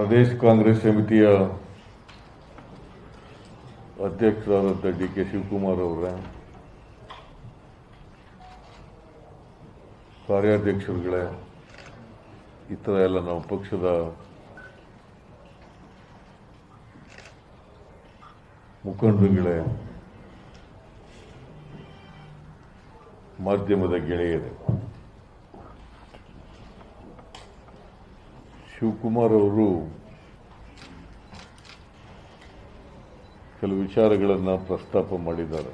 ಪ್ರದೇಶ ಕಾಂಗ್ರೆಸ್ ಸಮಿತಿಯ ಅಧ್ಯಕ್ಷರಾದಂಥ ಡಿ.ಕೆ. ಶಿವಕುಮಾರ್ ಅವರ ಕಾರ್ಯಾಧ್ಯಕ್ಷರುಗಳೇ, ಇತರ ಎಲ್ಲ ನಮ್ಮ ಪಕ್ಷದ ಮುಖಂಡರುಗಳೇ, ಮಾಧ್ಯಮದ ಗೆಳೆಯರೇ, ಶಿವಕುಮಾರ್ ಅವರು ಕೆಲವು ವಿಚಾರಗಳನ್ನು ಪ್ರಸ್ತಾಪ ಮಾಡಿದ್ದಾರೆ.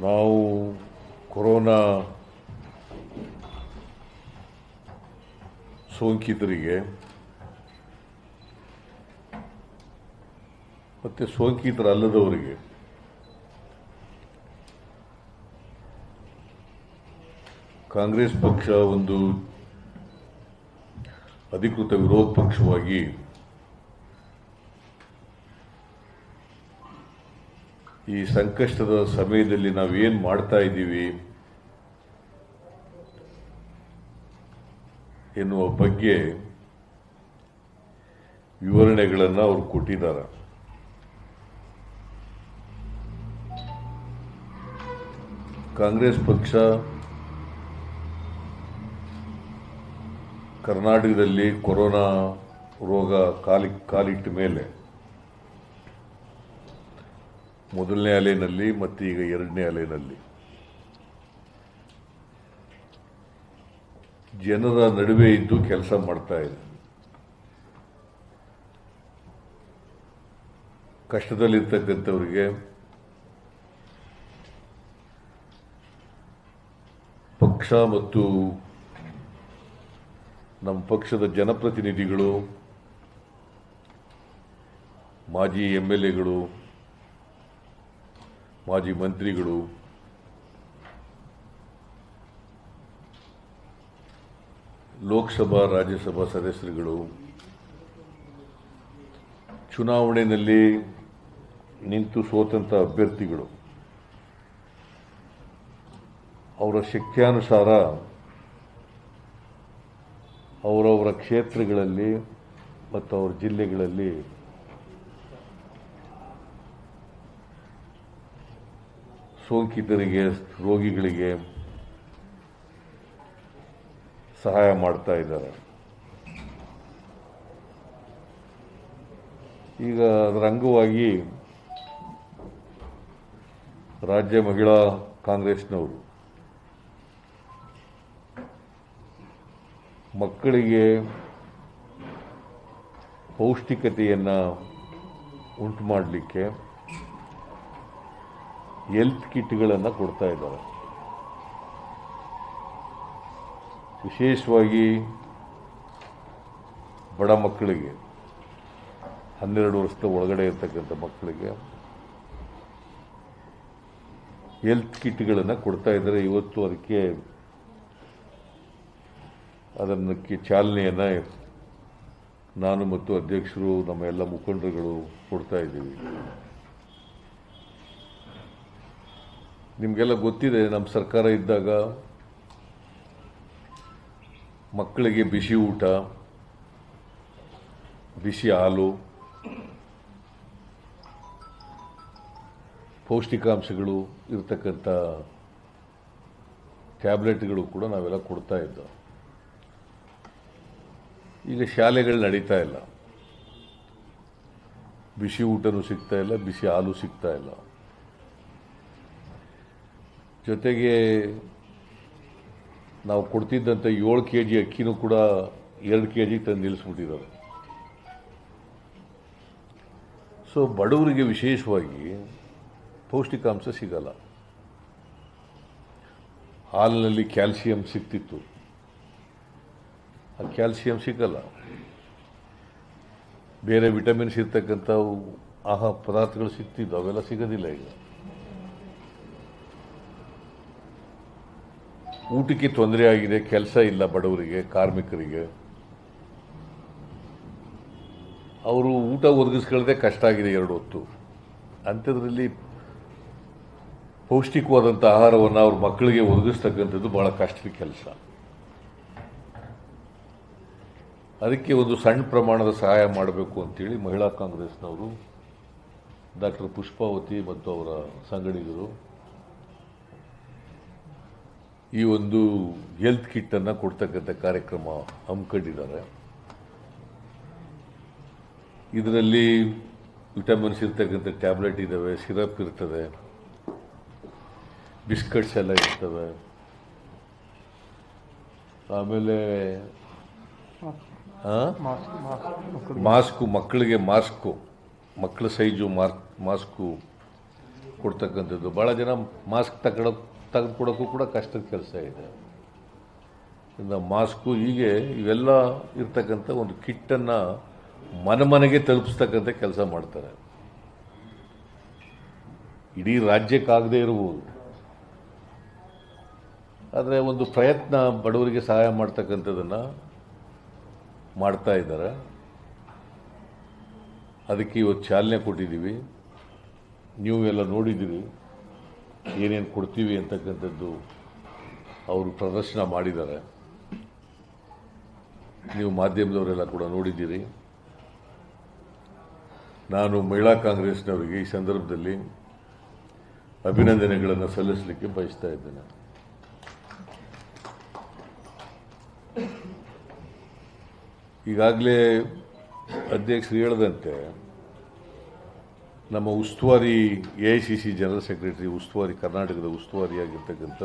ನಾವು ಕೊರೋನಾ ಸೋಂಕಿತರಿಗೆ ಮತ್ತು ಸೋಂಕಿತರಲ್ಲದವರಿಗೆ ಕಾಂಗ್ರೆಸ್ ಪಕ್ಷ ಒಂದು ಅಧಿಕೃತ ವಿರೋಧ ಪಕ್ಷವಾಗಿ ಈ ಸಂಕಷ್ಟದ ಸಮಯದಲ್ಲಿ ನಾವೇನು ಮಾಡ್ತಾ ಇದ್ದೀವಿ ಎನ್ನುವ ಬಗ್ಗೆ ವಿವರಣೆಗಳನ್ನು ಅವರು ಕೊಟ್ಟಿದ್ದಾರೆ. ಕಾಂಗ್ರೆಸ್ ಪಕ್ಷ ಕರ್ನಾಟಕದಲ್ಲಿ ಕೊರೋನಾ ರೋಗ ಕಾಲಿಟ್ಟ ಮೇಲೆ ಮೊದಲನೇ ಅಲೆಯಲ್ಲಿ ಮತ್ತು ಈಗ ಎರಡನೇ ಅಲೆಯಲ್ಲಿ ಜನರ ನಡುವೆ ಇದ್ದು ಕೆಲಸ ಮಾಡ್ತಾ ಇದೆ. ಕಷ್ಟದಲ್ಲಿರ್ತಕ್ಕಂಥವರಿಗೆ ಪಕ್ಷ ಮತ್ತು ನಮ್ಮ ಪಕ್ಷದ ಜನಪ್ರತಿನಿಧಿಗಳು, ಮಾಜಿ MLAಗಳು, ಮಾಜಿ ಮಂತ್ರಿಗಳು, ಲೋಕಸಭಾ ರಾಜ್ಯಸಭಾ ಸದಸ್ಯರುಗಳು, ಚುನಾವಣೆಯಲ್ಲಿ ನಿಂತು ಸೋತಂಥ ಅಭ್ಯರ್ಥಿಗಳು ಅವರ ಶಕ್ತ್ಯಾನುಸಾರ ಅವರವರ ಕ್ಷೇತ್ರಗಳಲ್ಲಿ ಮತ್ತು ಅವರ ಜಿಲ್ಲೆಗಳಲ್ಲಿ ಸೋಂಕಿತರಿಗೆ, ರೋಗಿಗಳಿಗೆ ಸಹಾಯ ಮಾಡ್ತಾ ಇದ್ದಾರೆ. ಈಗ ಅದರ ಅಂಗವಾಗಿ ರಾಜ್ಯ ಮಹಿಳಾ ಕಾಂಗ್ರೆಸ್ನವರು ಮಕ್ಕಳಿಗೆ ಪೌಷ್ಟಿಕತೆಯನ್ನು ಉಂಟು ಮಾಡಲಿಕ್ಕೆ ಹೆಲ್ತ್ ಕಿಟ್ಗಳನ್ನು ಕೊಡ್ತಾ ಇದ್ದಾರೆ. ವಿಶೇಷವಾಗಿ ಬಡ ಮಕ್ಕಳಿಗೆ, 12 ವರ್ಷದ ಒಳಗಡೆ ಇರ್ತಕ್ಕಂಥ ಮಕ್ಕಳಿಗೆ ಹೆಲ್ತ್ ಕಿಟ್ಗಳನ್ನು ಕೊಡ್ತಾ ಇದ್ದಾರೆ. ಇವತ್ತು ಅದಕ್ಕೆ ಚಾಲನೆಯನ್ನು ನಾನು ಮತ್ತು ಅಧ್ಯಕ್ಷರು, ನಮ್ಮ ಎಲ್ಲ ಮುಖಂಡರುಗಳು ಕೊಡ್ತಾ ಇದ್ದೀವಿ. ನಿಮಗೆಲ್ಲ ಗೊತ್ತಿದೆ, ನಮ್ಮ ಸರ್ಕಾರ ಇದ್ದಾಗ ಮಕ್ಕಳಿಗೆ ಬಿಸಿ ಊಟ, ಬಿಸಿ ಹಾಲು, ಪೌಷ್ಟಿಕಾಂಶಗಳು ಇರತಕ್ಕಂಥ ಟ್ಯಾಬ್ಲೆಟ್ಗಳು ಕೂಡ ನಾವೆಲ್ಲ ಕೊಡ್ತಾ ಇದ್ದೋ. ಈಗ ಶಾಲೆಗಳು ನಡೀತಾ ಇಲ್ಲ, ಬಿಸಿ ಊಟನೂ ಸಿಗ್ತಾ ಇಲ್ಲ, ಬಿಸಿ ಹಾಲು ಸಿಗ್ತಾ ಇಲ್ಲ. ಜೊತೆಗೆ ನಾವು ಕೊಡ್ತಿದ್ದಂಥ 7 kg ಅಕ್ಕಿನೂ ಕೂಡ 2 kg ತಂದು ನಿಲ್ಲಿಸ್ಬಿಟ್ಟಿದ್ದಾರೆ. ಸೊ ಬಡವರಿಗೆ ವಿಶೇಷವಾಗಿ ಪೌಷ್ಟಿಕಾಂಶ ಸಿಗಲ್ಲ. ಹಾಲಿನಲ್ಲಿ ಕ್ಯಾಲ್ಸಿಯಂ ಸಿಗ್ತಿತ್ತು, ಆ ಕ್ಯಾಲ್ಸಿಯಂ ಸಿಗಲ್ಲ. ಬೇರೆ ವಿಟಮಿನ್ಸ್ ಇರ್ತಕ್ಕಂಥ ಪದಾರ್ಥಗಳು ಸಿಗ್ತಿದ್ದು, ಅವೆಲ್ಲ ಸಿಗೋದಿಲ್ಲ ಈಗ. ಊಟಕ್ಕೆ ತೊಂದರೆ ಆಗಿದೆ, ಕೆಲಸ ಇಲ್ಲ ಬಡವರಿಗೆ, ಕಾರ್ಮಿಕರಿಗೆ. ಅವರು ಊಟ ಒದಗಿಸ್ಕೊಳ್ಳದೆ ಕಷ್ಟ ಆಗಿದೆ 2 ಹೊತ್ತು. ಅಂಥದ್ರಲ್ಲಿ ಪೌಷ್ಟಿಕವಾದಂಥ ಆಹಾರವನ್ನು ಅವ್ರ ಮಕ್ಕಳಿಗೆ ಒದಗಿಸ್ತಕ್ಕಂಥದ್ದು ಬಹಳ ಕಷ್ಟದ ಕೆಲಸ. ಅದಕ್ಕೆ ಒಂದು ಸಣ್ಣ ಪ್ರಮಾಣದ ಸಹಾಯ ಮಾಡಬೇಕು ಅಂತೇಳಿ ಮಹಿಳಾ ಕಾಂಗ್ರೆಸ್ನವರು ಡಾಕ್ಟರ್ ಪುಷ್ಪಾವತಿ ಮತ್ತು ಅವರ ಸಂಗಡಿಗರು ಈ ಒಂದು ಹೆಲ್ತ್ ಕಿಟ್ಟನ್ನು ಕೊಡ್ತಕ್ಕಂಥ ಕಾರ್ಯಕ್ರಮ ಹಮ್ಮಿಕೊಂಡಿದ್ದಾರೆ. ಇದರಲ್ಲಿ ವಿಟಮಿನ್ಸ್ ಇರ್ತಕ್ಕಂಥ ಟ್ಯಾಬ್ಲೆಟ್ ಇದ್ದಾವೆ, ಸಿರಪ್ ಇರ್ತದೆ, ಬಿಸ್ಕಟ್ಸ್ ಎಲ್ಲ ಇರ್ತವೆ, ಆಮೇಲೆ ಮಾಸ್ಕು, ಮಕ್ಕಳಿಗೆ ಮಕ್ಕಳ ಸೈಜು ಮಾಸ್ಕು ಕೊಡ್ತಕ್ಕಂಥದ್ದು. ಭಾಳ ಜನ ಮಾಸ್ಕ್ ತೆಗೆದುಕೊಡೋಕ್ಕೂ ಕೂಡ ಕಷ್ಟದ ಕೆಲಸ ಇದೆ. ಇನ್ನು ಮಾಸ್ಕು ಹೀಗೆ ಇವೆಲ್ಲ ಇರ್ತಕ್ಕಂಥ ಒಂದು ಕಿಟ್ಟನ್ನು ಮನೆಗೆ ತಲುಪಿಸ್ತಕ್ಕಂಥ ಕೆಲಸ ಮಾಡ್ತಾರೆ. ಇಡೀ ರಾಜ್ಯಕ್ಕಾಗದೇ ಇರಬಹುದು, ಆದರೆ ಒಂದು ಪ್ರಯತ್ನ ಬಡವರಿಗೆ ಸಹಾಯ ಮಾಡ್ತಕ್ಕಂಥದ್ದನ್ನು ಮಾಡ್ತಾ ಇದ್ದಾರೆ. ಅದಕ್ಕೆ ಇವತ್ತು ಚಾಲನೆ ಕೊಟ್ಟಿದ್ದೀವಿ. ನೀವು ಎಲ್ಲ ನೋಡಿದ್ದೀರಿ ಏನೇನು ಕೊಡ್ತೀವಿ ಅಂತಕ್ಕಂಥದ್ದು ಅವರು ಪ್ರದರ್ಶನ ಮಾಡಿದ್ದಾರೆ. ನೀವು ಮಾಧ್ಯಮದವರೆಲ್ಲ ಕೂಡ ನೋಡಿದ್ದೀರಿ. ನಾನು ಮಹಿಳಾ ಕಾಂಗ್ರೆಸ್ನವರಿಗೆ ಈ ಸಂದರ್ಭದಲ್ಲಿ ಅಭಿನಂದನೆಗಳನ್ನು ಸಲ್ಲಿಸಲಿಕ್ಕೆ ಬಯಸ್ತಾ ಇದ್ದೇನೆ. ಈಗಾಗಲೇ ಅಧ್ಯಕ್ಷರು ಹೇಳಿದಂತೆ ನಮ್ಮ ಉಸ್ತುವಾರಿ AICC ಜನರಲ್ ಸೆಕ್ರೆಟರಿ ಕರ್ನಾಟಕದ ಉಸ್ತುವಾರಿಯಾಗಿರ್ತಕ್ಕಂಥ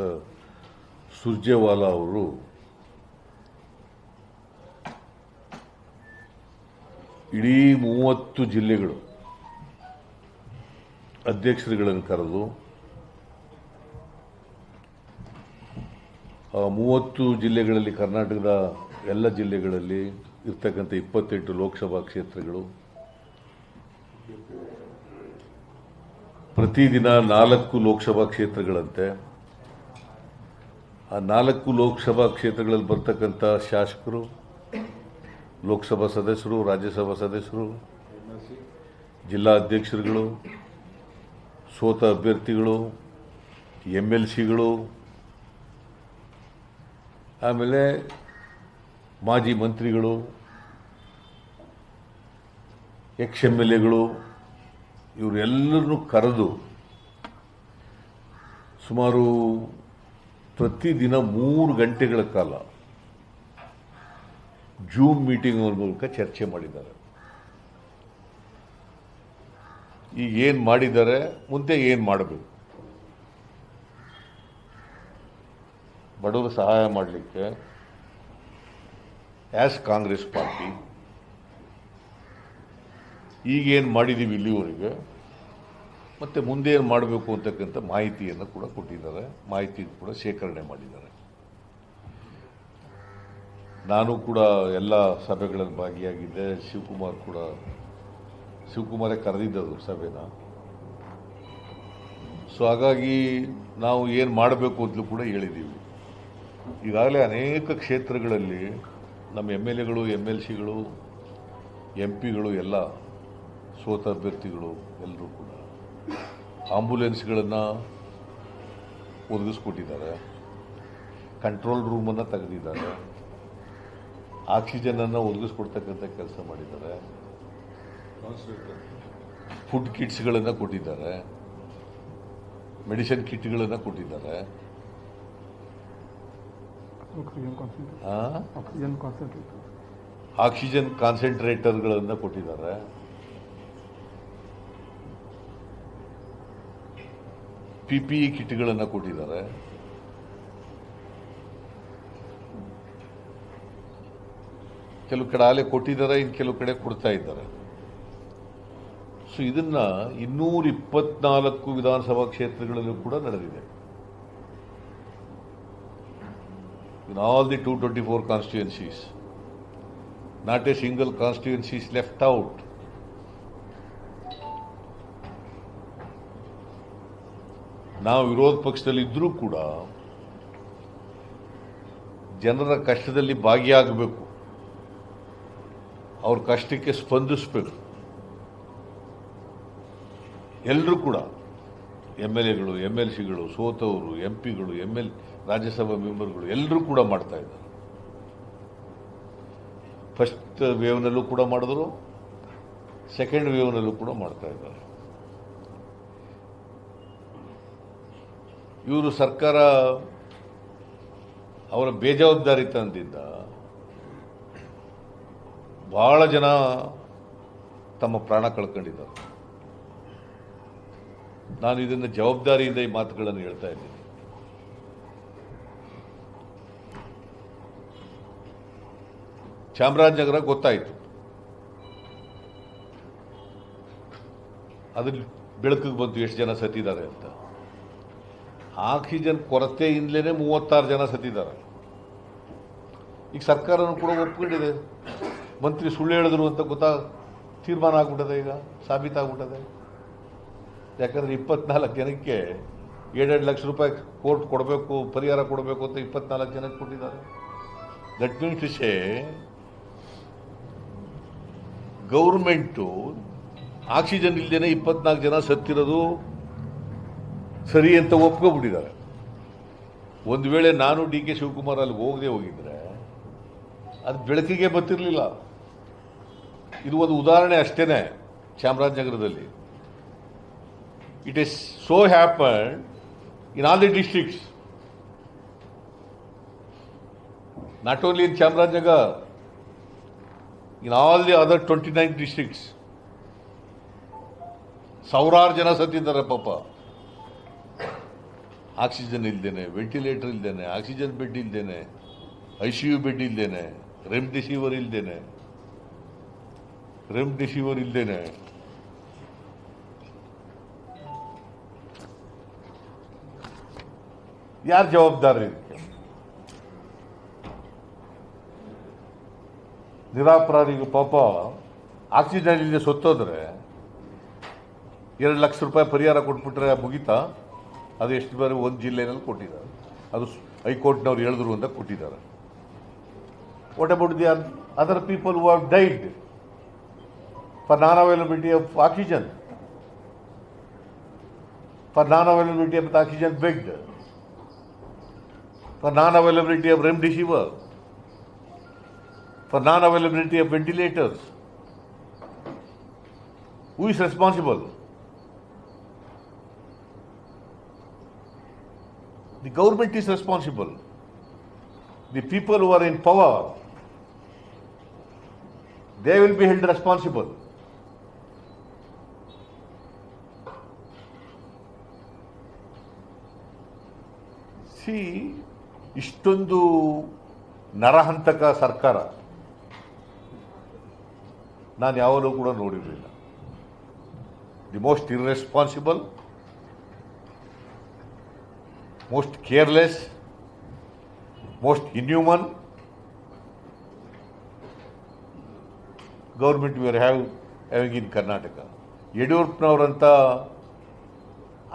ಸುರ್ಜೇವಾಲಾ ಅವರು ಇಡೀ 30 ಜಿಲ್ಲೆಗಳು ಅಧ್ಯಕ್ಷರುಗಳನ್ನು ಕರೆದು ಆ 30 ಜಿಲ್ಲೆಗಳಲ್ಲಿ, ಕರ್ನಾಟಕದ ಎಲ್ಲ ಜಿಲ್ಲೆಗಳಲ್ಲಿ ಇರ್ತಕ್ಕಂಥ 28 ಲೋಕಸಭಾ ಕ್ಷೇತ್ರಗಳು, ಪ್ರತಿದಿನ 4 ಲೋಕಸಭಾ ಕ್ಷೇತ್ರಗಳಂತೆ. ಆ 4 ಲೋಕಸಭಾ ಕ್ಷೇತ್ರಗಳಲ್ಲಿ ಬರ್ತಕ್ಕಂಥ ಶಾಸಕರು, ಲೋಕಸಭಾ ಸದಸ್ಯರು, ರಾಜ್ಯಸಭಾ ಸದಸ್ಯರು, ಜಿಲ್ಲಾ ಅಧ್ಯಕ್ಷರುಗಳು, ಸೋತ ಅಭ್ಯರ್ಥಿಗಳು, MLCಗಳು, ಆಮೇಲೆ ಮಾಜಿ ಮಂತ್ರಿಗಳು, MLAಗಳು, ಇವರೆಲ್ಲರನ್ನೂ ಕರೆದು ಸುಮಾರು ಪ್ರತಿದಿನ 3 ಗಂಟೆಗಳ ಕಾಲ ಜೂಮ್ ಮೀಟಿಂಗ್ ಮೂಲಕ ಚರ್ಚೆ ಮಾಡಿದ್ದಾರೆ. ಈಗ ಏನು ಮಾಡಿದ್ದಾರೆ, ಮುಂದೆ ಏನು ಮಾಡಬೇಕು, ಬಡವರು ಸಹಾಯ ಮಾಡಲಿಕ್ಕೆ ಆಸ್ ಕಾಂಗ್ರೆಸ್ ಪಾರ್ಟಿ ಈಗೇನು ಮಾಡಿದ್ದೀವಿ ಇಲ್ಲಿವರೆಗೆ, ಮತ್ತು ಮುಂದೆ ಏನು ಮಾಡಬೇಕು ಅಂತಕ್ಕಂಥ ಮಾಹಿತಿಯನ್ನು ಕೂಡ ಕೊಟ್ಟಿದ್ದಾರೆ, ಮಾಹಿತಿ ಕೂಡ ಶೇಖರಣೆ ಮಾಡಿದ್ದಾರೆ. ನಾನು ಕೂಡ ಎಲ್ಲ ಸಭೆಗಳಲ್ಲಿ ಭಾಗಿಯಾಗಿದ್ದೆ. ಶಿವಕುಮಾರೇ ಕರೆದಿದ್ದರು ಸಭೆನ. ಸೊ ಹಾಗಾಗಿ ನಾವು ಏನು ಮಾಡಬೇಕು ಅಂತಲೂ ಕೂಡ ಹೇಳಿದ್ದೀವಿ. ಈಗಾಗಲೇ ಅನೇಕ ಕ್ಷೇತ್ರಗಳಲ್ಲಿ ನಮ್ಮ MLAಗಳು, MLCಗಳು, MPಗಳು ಎಲ್ಲ ಸೋತ ಅಭ್ಯರ್ಥಿಗಳು ಎಲ್ಲರೂ ಕೂಡ ಆಂಬ್ಯುಲೆನ್ಸ್ಗಳನ್ನು ಒದಗಿಸ್ಕೊಟ್ಟಿದ್ದಾರೆ, ಕಂಟ್ರೋಲ್ ರೂಮನ್ನು ತೆಗೆದಿದ್ದಾರೆ, ಆಕ್ಸಿಜನನ್ನು ಒದಗಿಸ್ಕೊಡ್ತಕ್ಕಂಥ ಕೆಲಸ ಮಾಡಿದ್ದಾರೆ, ಫುಡ್ ಕಿಟ್ಸ್ಗಳನ್ನು ಕೊಟ್ಟಿದ್ದಾರೆ, ಮೆಡಿಸಿನ್ ಕಿಟ್ಗಳನ್ನು ಕೊಟ್ಟಿದ್ದಾರೆ, ಆಕ್ಸಿಜನ್ ಕಾನ್ಸಂಟ್ರೇಟರ್ಗಳನ್ನು ಕೊಟ್ಟಿದ್ದಾರೆ, PPE ಕಿಟ್ಗಳನ್ನು ಕೊಟ್ಟಿದ್ದಾರೆ. ಕೆಲವು ಕಡೆ ಆಲೆ ಕೊಟ್ಟಿದ್ದಾರೆ, ಇನ್ನು ಕೆಲವು ಕಡೆ ಕೊಡ್ತಾ ಇದ್ದಾರೆ. ಸೊ ಇದನ್ನ 224 ವಿಧಾನಸಭಾ ಕ್ಷೇತ್ರಗಳಲ್ಲೂ ಕೂಡ ನಡೆದಿದೆ. In all the 224 constituencies, not a single constituency is left out. ನಾವು ವಿರೋಧ ಪಕ್ಷದಲ್ಲಿ ಇದ್ರೂ ಕೂಡ ಜನರ ಕಷ್ಟದಲ್ಲಿ ಭಾಗಿಯಾಗಬೇಕು, ಅವ್ರ ಕಷ್ಟಕ್ಕೆ ಸ್ಪಂದಿಸಬೇಕು. ಎಲ್ಲರೂ ಕೂಡ MLAಗಳು, MLCಗಳು, ಸೋತವರು, MP ಗಳು, ರಾಜ್ಯಸಭಾ ಮೆಂಬರ್ಗಳು ಎಲ್ಲರೂ ಕೂಡ ಮಾಡ್ತಾ ಇದ್ದಾರೆ. ಫಸ್ಟ್ ವೇವ್ನಲ್ಲೂ ಕೂಡ ಮಾಡಿದ್ರು, ಸೆಕೆಂಡ್ ವೇವ್ನಲ್ಲೂ ಕೂಡ ಮಾಡ್ತಾ ಇದ್ದಾರೆ. ಇವರು ಸರ್ಕಾರ ಅವರ ಬೇಜವಾಬ್ದಾರಿತನದಿಂದ ಬಹಳ ಜನ ತಮ್ಮ ಪ್ರಾಣ ಕಳ್ಕೊಂಡಿದ್ದಾರೆ. ನಾನು ಇದನ್ನು ಜವಾಬ್ದಾರಿಯಿಂದ ಈ ಮಾತುಗಳನ್ನು ಹೇಳ್ತಾ ಇದ್ದೀನಿ. ಚಾಮರಾಜನಗರ ಗೊತ್ತಾಯಿತು, ಅದ್ರಲ್ಲಿ ಬೆಳಕಿಗೆ ಬಂತು ಎಷ್ಟು ಜನ ಸತ್ತಿದ್ದಾರೆ ಅಂತ. ಆಕ್ಸಿಜನ್ ಕೊರತೆಯಿಂದಲೇ 36 ಜನ ಸತ್ತಿದ್ದಾರೆ. ಈಗ ಸರ್ಕಾರನೂ ಕೂಡ ಒಪ್ಕೊಂಡಿದೆ, ಮಂತ್ರಿ ಸುಳ್ಳು ಹೇಳಿದ್ರು ಅಂತ ತೀರ್ಮಾನ ಆಗ್ಬಿಟ್ಟದೆ, ಈಗ ಸಾಬೀತಾಗ್ಬಿಟ್ಟದೆ. ಯಾಕಂದರೆ 24 ಜನಕ್ಕೆ 7 ಲಕ್ಷ ರೂಪಾಯಿ ಕೋರ್ಟ್ ಕೊಡಬೇಕು, ಪರಿಹಾರ ಕೊಡಬೇಕು ಅಂತ 24 ಜನಕ್ಕೆ ಕೊಟ್ಟಿದ್ದಾರೆ. That means to say government oxygen ಇಲ್ಲದೇನೆ 24 ಜನ ಸತ್ತಿರೋದು ಸರಿ ಅಂತ ಒಪ್ಕೊಬಿಟ್ಟಿದ್ದಾರೆ. ಒಂದು ವೇಳೆ ನಾನು DK ಶಿವಕುಮಾರ್ ಅಲ್ಲಿ ಹೋಗಿದ್ರೆ ಅದು ಬೆಳಕಿಗೆ ಬರ್ತಿರ್ಲಿಲ್ಲ. ಇದು ಒಂದು ಉದಾಹರಣೆ ಅಷ್ಟೇನೆ. ಚಾಮರಾಜನಗರದಲ್ಲಿ it is so happen in all the districts, not only in Chamarajanagar, in all the other 29 districts. ಸಾವಿರಾರು ಜನ ಸತ್ತಿದ್ದಾರೆ ಪಾಪ. ಆಕ್ಸಿಜನ್ ಇಲ್ದೇನೆ, ವೆಂಟಿಲೇಟರ್ ಇಲ್ದೇನೆ, ಆಕ್ಸಿಜನ್ ಬೆಡ್ ಇಲ್ದೇನೆ, ICU ಬೆಡ್ ಇಲ್ದೇನೆ, ರೆಮ್ಡಿಸಿವಿರ್ ಇಲ್ದೇನೆ. ಯಾರು ಜವಾಬ್ದಾರಿ ಇದಕ್ಕೆ? ನಿರಾಪರಾಧಿಗೂ ಪಾಪ ಆಕ್ಸಿಜನ್ ಇಲ್ಲದೆ ಸತ್ತೋದ್ರೆ 2 ಲಕ್ಷ ರೂಪಾಯಿ ಪರಿಹಾರ ಕೊಟ್ಬಿಟ್ರೆ ಮುಗಿತಾ? ಅದು ಎಷ್ಟು ಬಾರಿ ಒಂದು ಜಿಲ್ಲೆಯಲ್ಲಿ ಕೊಟ್ಟಿದ್ದಾರೆ, ಅದು ಹೈಕೋರ್ಟ್ನವ್ರು ಹೇಳಿದ್ರು ಅಂತ ಕೊಟ್ಟಿದ್ದಾರೆ. What about the other people who have died for non availability of oxygen, for non availability of oxygen bed, for non availability of remdesivir, for non-availability of ventilators? Who is responsible? The government is responsible. The people who are in power, they will be held responsible. See, ಇಷ್ಟೊಂದು ನರಹಂತಕ ಸರ್ಕಾರ ನಾನು ಯಾವಾಗಲೂ ಕೂಡ ನೋಡಿರಲಿಲ್ಲ. The most irresponsible, most careless, most inhuman government we are having in Karnataka. ಯಡಿಯೂರಪ್ಪನವರಂಥ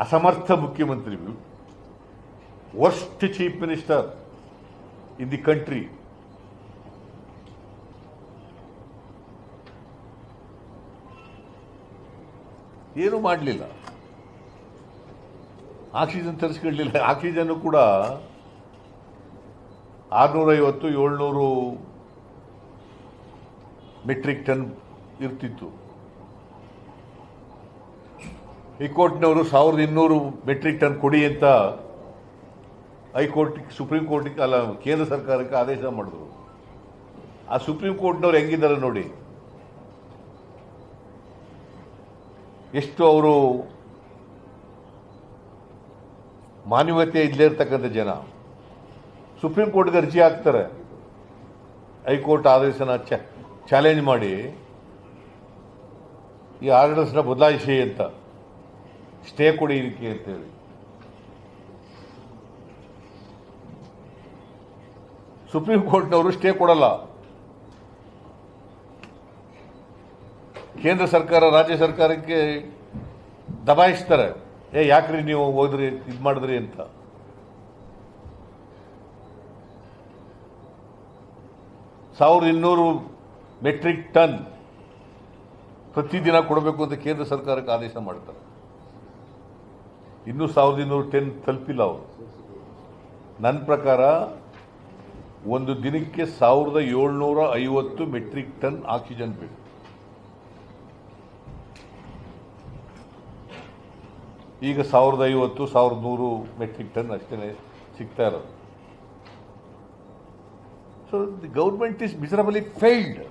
ಅಸಮರ್ಥ ಮುಖ್ಯಮಂತ್ರಿ, worst chief minister in the country, ಏನೂ ಮಾಡಲಿಲ್ಲ. ಆಕ್ಸಿಜನ್ ತರಿಸ್ಕೊಳ್ಳಲಿಲ್ಲ. ಆಕ್ಸಿಜನ್ನು ಕೂಡ 650-700 ಮೆಟ್ರಿಕ್ ಟನ್ ಇರ್ತಿತ್ತು. ಹೈಕೋರ್ಟ್ನವರು 1200 ಮೆಟ್ರಿಕ್ ಟನ್ ಕೊಡಿ ಅಂತ ಸುಪ್ರೀಂ ಕೋರ್ಟಿಗೆ ಅಲ್ಲ ಕೇಂದ್ರ ಸರ್ಕಾರಕ್ಕೆ ಆದೇಶ ಮಾಡಿದ್ರು. ಆ ಸುಪ್ರೀಂ ಕೋರ್ಟ್ನವ್ರು ಹೆಂಗಿದ್ದಾರೆ ನೋಡಿ, ಎಷ್ಟು ಅವರು ಮಾನವೀಯತೆ ಇಲ್ಲೇ ಇರ್ತಕ್ಕಂಥ ಜನ. ಸುಪ್ರೀಂ ಕೋರ್ಟ್ಗೆ ಅರ್ಜಿ ಹಾಕ್ತಾರೆ, ಹೈಕೋರ್ಟ್ ಆದೇಶನ ಚಾಲೆಂಜ್ ಮಾಡಿ ಈ ಆರ್ಡರ್ಸ್ನ ಬದಲಾಯಿಸಿ ಅಂತ, ಸ್ಟೇ ಕೊಡಿ ಇದಕ್ಕೆ ಅಂತೇಳಿ. ಸುಪ್ರೀಂ ಕೋರ್ಟ್ನವರು ಸ್ಟೇ ಕೊಡಲ್ಲ. ಕೇಂದ್ರ ಸರ್ಕಾರ ರಾಜ್ಯ ಸರ್ಕಾರಕ್ಕೆ ದಬಾಯಿಸ್ತಾರೆ, ಯಾಕ್ರಿ ನೀವು ಹೋದ್ರಿ ಇದು ಮಾಡಿದ್ರಿ ಅಂತ. $1200 ಮೆಟ್ರಿಕ್ ಟನ್ ಪ್ರತಿದಿನ ಕೊಡಬೇಕು ಅಂತ ಕೇಂದ್ರ ಸರ್ಕಾರಕ್ಕೆ ಆದೇಶ ಮಾಡ್ತಾರೆ. ಇನ್ನೂ 1210 ತಲುಪಿಲ್ಲ ಅವರು. ನನ್ನ ಪ್ರಕಾರ ಒಂದು ದಿನಕ್ಕೆ 1750 ಮೆಟ್ರಿಕ್ ಟನ್ ಆಕ್ಸಿಜನ್ ಬೇಕು. ಈಗ 1050-1100 ಮೆಟ್ರಿಕ್ ಟನ್ ಅಷ್ಟೇ ಸಿಗ್ತಾ ಇರೋದು. So the government is ಮಿಸರಬಲಿ failed.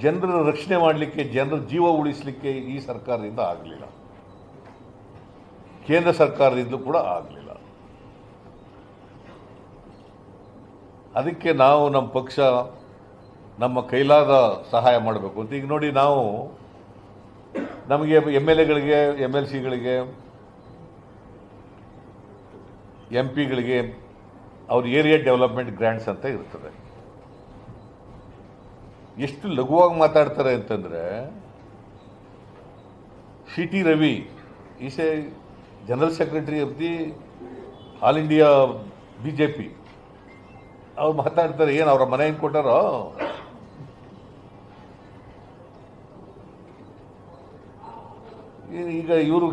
ಜನರ ರಕ್ಷಣೆ ಮಾಡಲಿಕ್ಕೆ, ಜನರ ಜೀವ ಉಳಿಸಲಿಕ್ಕೆ ಈ ಸರ್ಕಾರದಿಂದ ಆಗಲಿಲ್ಲ, ಕೇಂದ್ರ ಸರ್ಕಾರದಿಂದಲೂ ಕೂಡ ಆಗಲಿಲ್ಲ. ಅದಕ್ಕೆ ನಾವು ನಮ್ಮ ಪಕ್ಷ ನಮ್ಮ ಕೈಲಾದ ಸಹಾಯ ಮಾಡಬೇಕು ಅಂತ. ಈಗ ನೋಡಿ, ನಾವು ನಮಗೆ MLAಗಳಿಗೆ, MLCಗಳಿಗೆ, MP ಗಳಿಗೆ ಅವ್ರ ಏರಿಯಾ ಡೆವಲಪ್ಮೆಂಟ್ ಗ್ರ್ಯಾಂಟ್ಸ್ ಅಂತ ಇರ್ತದೆ. ಎಷ್ಟು ಲಘುವಾಗಿ ಮಾತಾಡ್ತಾರೆ ಅಂತಂದರೆ, CT Ravi is A general secretary of the all India BJP. ಅವ್ರು ಮಾತಾಡ್ತಾರೆ, ಏನು ಅವರ ಮನೆ ಏನು ಕೊಟ್ಟಾರೋ, ಈಗ ಇವರು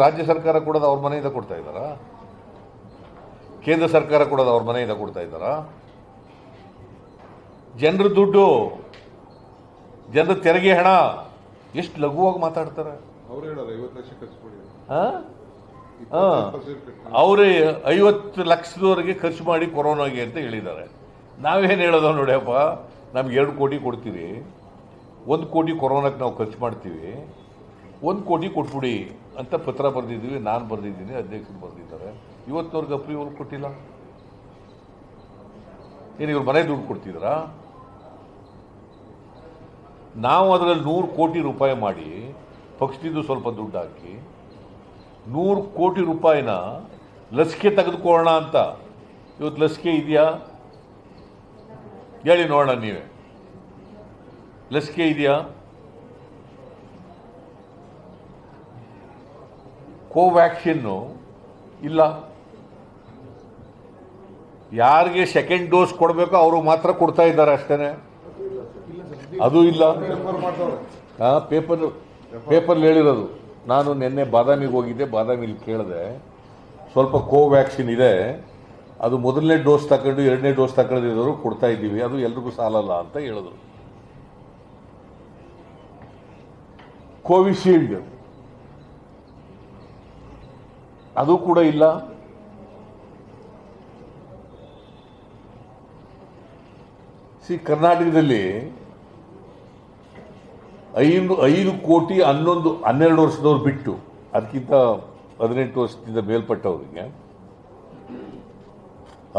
ರಾಜ್ಯ ಸರ್ಕಾರ ಕೊಡೋದು ಅವ್ರ ಮನೆಯಿಂದ ಕೊಡ್ತಾ ಇದ್ದಾರಾ? ಕೇಂದ್ರ ಸರ್ಕಾರ ಕೊಡೋದು ಅವ್ರ ಮನೆಯಿಂದ ಕೊಡ್ತಾ ಇದ್ದಾರಾ? ಜನರ ದುಡ್ಡು, ಜನರ ತೆರಿಗೆ ಹಣ, ಎಷ್ಟು ಲಘುವಾಗಿ ಮಾತಾಡ್ತಾರೆ. ಅವರೇ 50 ಲಕ್ಷದವರೆಗೆ ಖರ್ಚು ಮಾಡಿ ಕೊರೋನಾಗೆ ಅಂತ ಹೇಳಿದ್ದಾರೆ. ನಾವೇನು ಹೇಳೋದು ನೋಡ್ಯಪ್ಪ, ನಮ್ಗೆ 2 ಕೋಟಿ ಕೊಡ್ತೀವಿ, 1 ಕೋಟಿ ಕೊರೋನಾಕ್ಕೆ ನಾವು ಖರ್ಚು ಮಾಡ್ತೀವಿ, 1 ಕೋಟಿ ಕೊಟ್ಬಿಡಿ ಅಂತ ಪತ್ರ ಬರೆದಿದ್ದೀವಿ. ನಾನು ಬರೆದಿದ್ದೀನಿ, ಅಧ್ಯಕ್ಷರು ಬರೆದಿದ್ದಾರೆ. ಇವತ್ತವ್ರಿಗೆ ಅಪ್ರೂವಲ್ ಕೊಟ್ಟಿಲ್ಲ. ಏನು ಇವ್ರ ಮನೆ ದುಡ್ಡು ಕೊಡ್ತಿದ್ರಾ? ನಾವು ಅದರಲ್ಲಿ 100 ಕೋಟಿ ರೂಪಾಯಿ ಮಾಡಿ, ಪಕ್ಷದಿಂದ ಸ್ವಲ್ಪ ದುಡ್ಡು ಹಾಕಿ 100 ಕೋಟಿ ರೂಪಾಯಿನ ಲಸಿಕೆ ತೆಗೆದುಕೊಳ್ಳೋಣ ಅಂತ. ಇವತ್ತು ಲಸಿಕೆ ಇದೆಯಾ ಹೇಳಿ ನೋಡೋಣ ನೀವೇ. ಲಸಿಕೆ ಇದೆಯಾ? ಕೋವ್ಯಾಕ್ಸಿನ್ನು ಇಲ್ಲ. ಯಾರಿಗೆ ಸೆಕೆಂಡ್ ಡೋಸ್ ಕೊಡಬೇಕೋ ಅವರು ಮಾತ್ರ ಕೊಡ್ತಾ ಇದ್ದಾರೆ ಅಷ್ಟೇ. ಅದು ಇಲ್ಲ. ಪೇಪರ್ ಹೇಳಿರೋದು. ನಾನು ನಿನ್ನೆ ಬಾದಾಮಿಗೆ ಹೋಗಿದ್ದೆ, ಬಾದಾಮಿಲಿ ಕೇಳಿದೆ, ಸ್ವಲ್ಪ ಕೋವ್ಯಾಕ್ಸಿನ್ ಇದೆ, ಅದು ಮೊದಲನೇ ಡೋಸ್ ತಗೊಂಡು 2ನೇ ಡೋಸ್ ತಗೊಂಡಿರೋರು ಕೊಡ್ತಾ ಇದ್ದೀವಿ, ಅದು ಎಲ್ರಿಗೂ ಸಾಲಲ್ಲ ಅಂತ ಹೇಳಿದ್ರು. ಕೋವಿಶೀಲ್ಡ್ ಅದು ಕೂಡ ಇಲ್ಲ. ಕರ್ನಾಟಕದಲ್ಲಿ 5 ಕೋಟಿ 12 ವರ್ಷದವ್ರು ಬಿಟ್ಟು, ಅದಕ್ಕಿಂತ 18 ವರ್ಷದಿಂದ ಮೇಲ್ಪಟ್ಟವರಿಗೆ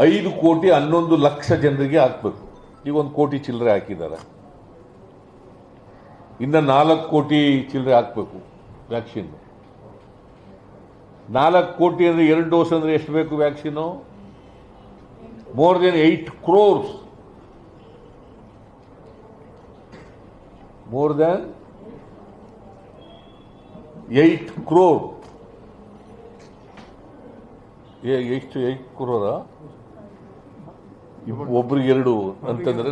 5 ಕೋಟಿ 11 ಲಕ್ಷ ಜನರಿಗೆ ಹಾಕಬೇಕು. ಈಗ 1 ಕೋಟಿ ಚಿಲ್ಲರೆ ಹಾಕಿದ್ದಾರೆ. ಇನ್ನು 4 ಕೋಟಿ ಚಿಲ್ಲರೆ ಹಾಕಬೇಕು ವ್ಯಾಕ್ಸಿನ್. 4 ಕೋಟಿ ಅಂದರೆ 2 ಡೋಸ್ ಅಂದರೆ ಎಷ್ಟು ಬೇಕು vaccine? More than 8 crores. More than 8 crore. 8 crore ಒಬ್ರಿಗೆ 2 ಅಂತಂದರೆ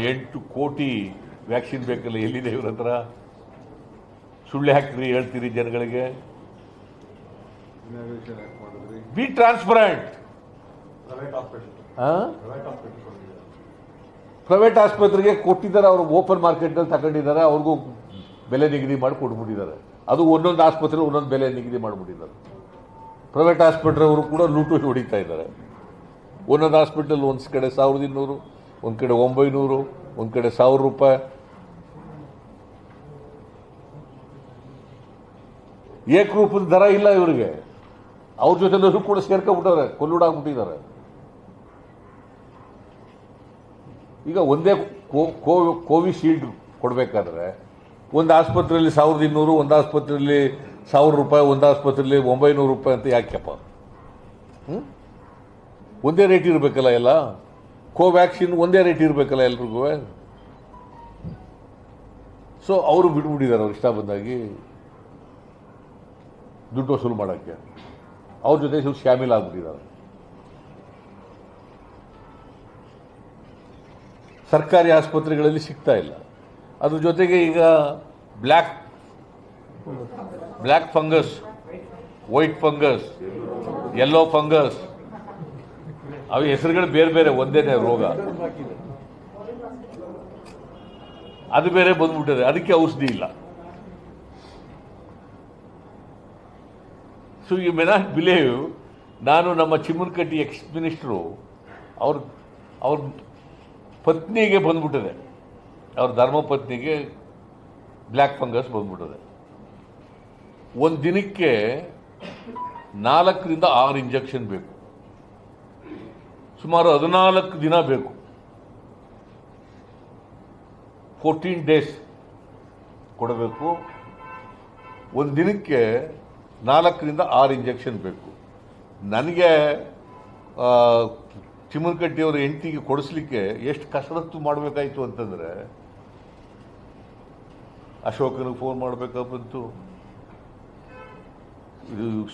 8 ಕೋಟಿ ವ್ಯಾಕ್ಸಿನ್ ಬೇಕಲ್ಲ. ಎಲ್ಲಿದೆ ಇವ್ರ ಹತ್ರ? ಸುಳ್ಳು ಹಾಕ್ತೀರಿ, ಹೇಳ್ತೀರಿ ಜನಗಳಿಗೆ. B transparent. ಪ್ರೈವೇಟ್ ಆಸ್ಪತ್ರೆಗೆ ಕೊಟ್ಟಿದ್ದಾರೆ, ಅವರು ಓಪನ್ ಮಾರ್ಕೆಟ್ನಲ್ಲಿ ತಗೊಂಡಿದ್ದಾರೆ, ಅವ್ರಿಗೂ ಬೆಲೆ ನಿಗದಿ ಮಾಡಿ ಕೊಟ್ಬಿಟ್ಟಿದ್ದಾರೆ. ಅದು ಒಂದೊಂದು ಆಸ್ಪತ್ರೆ ಒಂದೊಂದು ಬೆಲೆ ನಿಗದಿ ಮಾಡಿಬಿಟ್ಟಿದ್ದಾರೆ. ಪ್ರೈವೇಟ್ ಆಸ್ಪತ್ರೆ ಅವರು ಕೂಡ ಲೂಟು ಹೊಡಿತಾ ಇದ್ದಾರೆ. ಒಂದೊಂದು ಹಾಸ್ಪಿಟಲ್ ಒಂದು ಕಡೆ 1200, ಒಂದು ಕಡೆ 900, ಒಂದು ಕಡೆ 1000 ರೂಪಾಯಿ. ಏಕರೂಪದ ದರ ಇಲ್ಲ ಇವರಿಗೆ. ಅವ್ರ ಜೊತೆ ಕೂಡ ಸೇರ್ಕೊಂಡ್ಬಿಟ್ಟವ್ರೆ, ಕೊಲ್ಲುಡಾಗ್ಬಿಟ್ಟಿದ್ದಾರೆ. ಈಗ ಒಂದೇ ಕೋವಿಶೀಲ್ಡ್ ಕೊಡಬೇಕಾದ್ರೆ ಒಂದು ಆಸ್ಪತ್ರೆಯಲ್ಲಿ 1200, ಒಂದು ಆಸ್ಪತ್ರೆಯಲ್ಲಿ 1000 ರೂಪಾಯಿ, ಒಂದು ಆಸ್ಪತ್ರೆಯಲ್ಲಿ 900 ರೂಪಾಯಿ ಅಂತ ಯಾಕೆಪ್ಪ? ಒಂದೇ ರೇಟ್ ಇರಬೇಕಲ್ಲ ಎಲ್ಲ. ಕೋವ್ಯಾಕ್ಸಿನ್ ಒಂದೇ ರೇಟ್ ಇರಬೇಕಲ್ಲ ಎಲ್ರಿಗೂ. ಸೊ ಅವರು ಬಿಟ್ಬಿಟ್ಟಿದ್ದಾರೆ, ಅವ್ರು ಇಷ್ಟ ಬಂದಾಗಿ ದುಡ್ಡು ವಸೂಲು ಮಾಡೋಕ್ಕೆ. ಅವ್ರ ಜೊತೆ ಸ್ವಲ್ಪ ಶಾಮೀಲಾಗ್ಬಿಟ್ಟಿದ್ದಾರೆ. ಸರ್ಕಾರಿ ಆಸ್ಪತ್ರೆಗಳಲ್ಲಿ ಸಿಗ್ತಾ ಇಲ್ಲ. ಅದ್ರ ಜೊತೆಗೆ ಈಗ black fungus, white fungus, yellow fungus, ಅವು ಹೆಸರುಗಳು ಬೇರೆ ಬೇರೆ, ಒಂದೇನೆ ರೋಗ, ಅದು ಬೇರೆ ಬಂದ್ಬಿಟ್ಟಿದೆ. ಅದಕ್ಕೆ ಔಷಧಿ ಇಲ್ಲ. So you may not believe, ನಾನು ನಮ್ಮ ಚಿಮ್ಮನಕಟ್ಟಿ ಎಕ್ಸ್ ಮಿನಿಸ್ಟ್ರು ಅವ್ರ ಪತ್ನಿಗೆ ಬಂದ್ಬಿಟ್ಟಿದೆ, ಅವ್ರ ಧರ್ಮಪತ್ನಿಗೆ ಬ್ಲ್ಯಾಕ್ ಫಂಗಸ್ ಬಂದ್ಬಿಟ್ಟಿದೆ. ಒಂದು ದಿನಕ್ಕೆ 4 ರಿಂದ 6 ಇಂಜೆಕ್ಷನ್ ಬೇಕು, ಸುಮಾರು 14 ದಿನ ಬೇಕು, 14 ಡೇಸ್ ಕೊಡಬೇಕು. ಒಂದು ದಿನಕ್ಕೆ 4 ರಿಂದ 6 ಇಂಜೆಕ್ಷನ್ ಬೇಕು. ನನಗೆ ಚಿಮ್ಮನಕಟ್ಟಿಯವರ ಹೆಂಡತಿಗೆ ಕೊಡಿಸ್ಲಿಕ್ಕೆ ಎಷ್ಟು ಕಸರತ್ತು ಮಾಡಬೇಕಾಯ್ತು ಅಂತಂದರೆ, ಅಶೋಕನಿಗೆ ಫೋನ್ ಮಾಡಬೇಕಾಗ್ತು,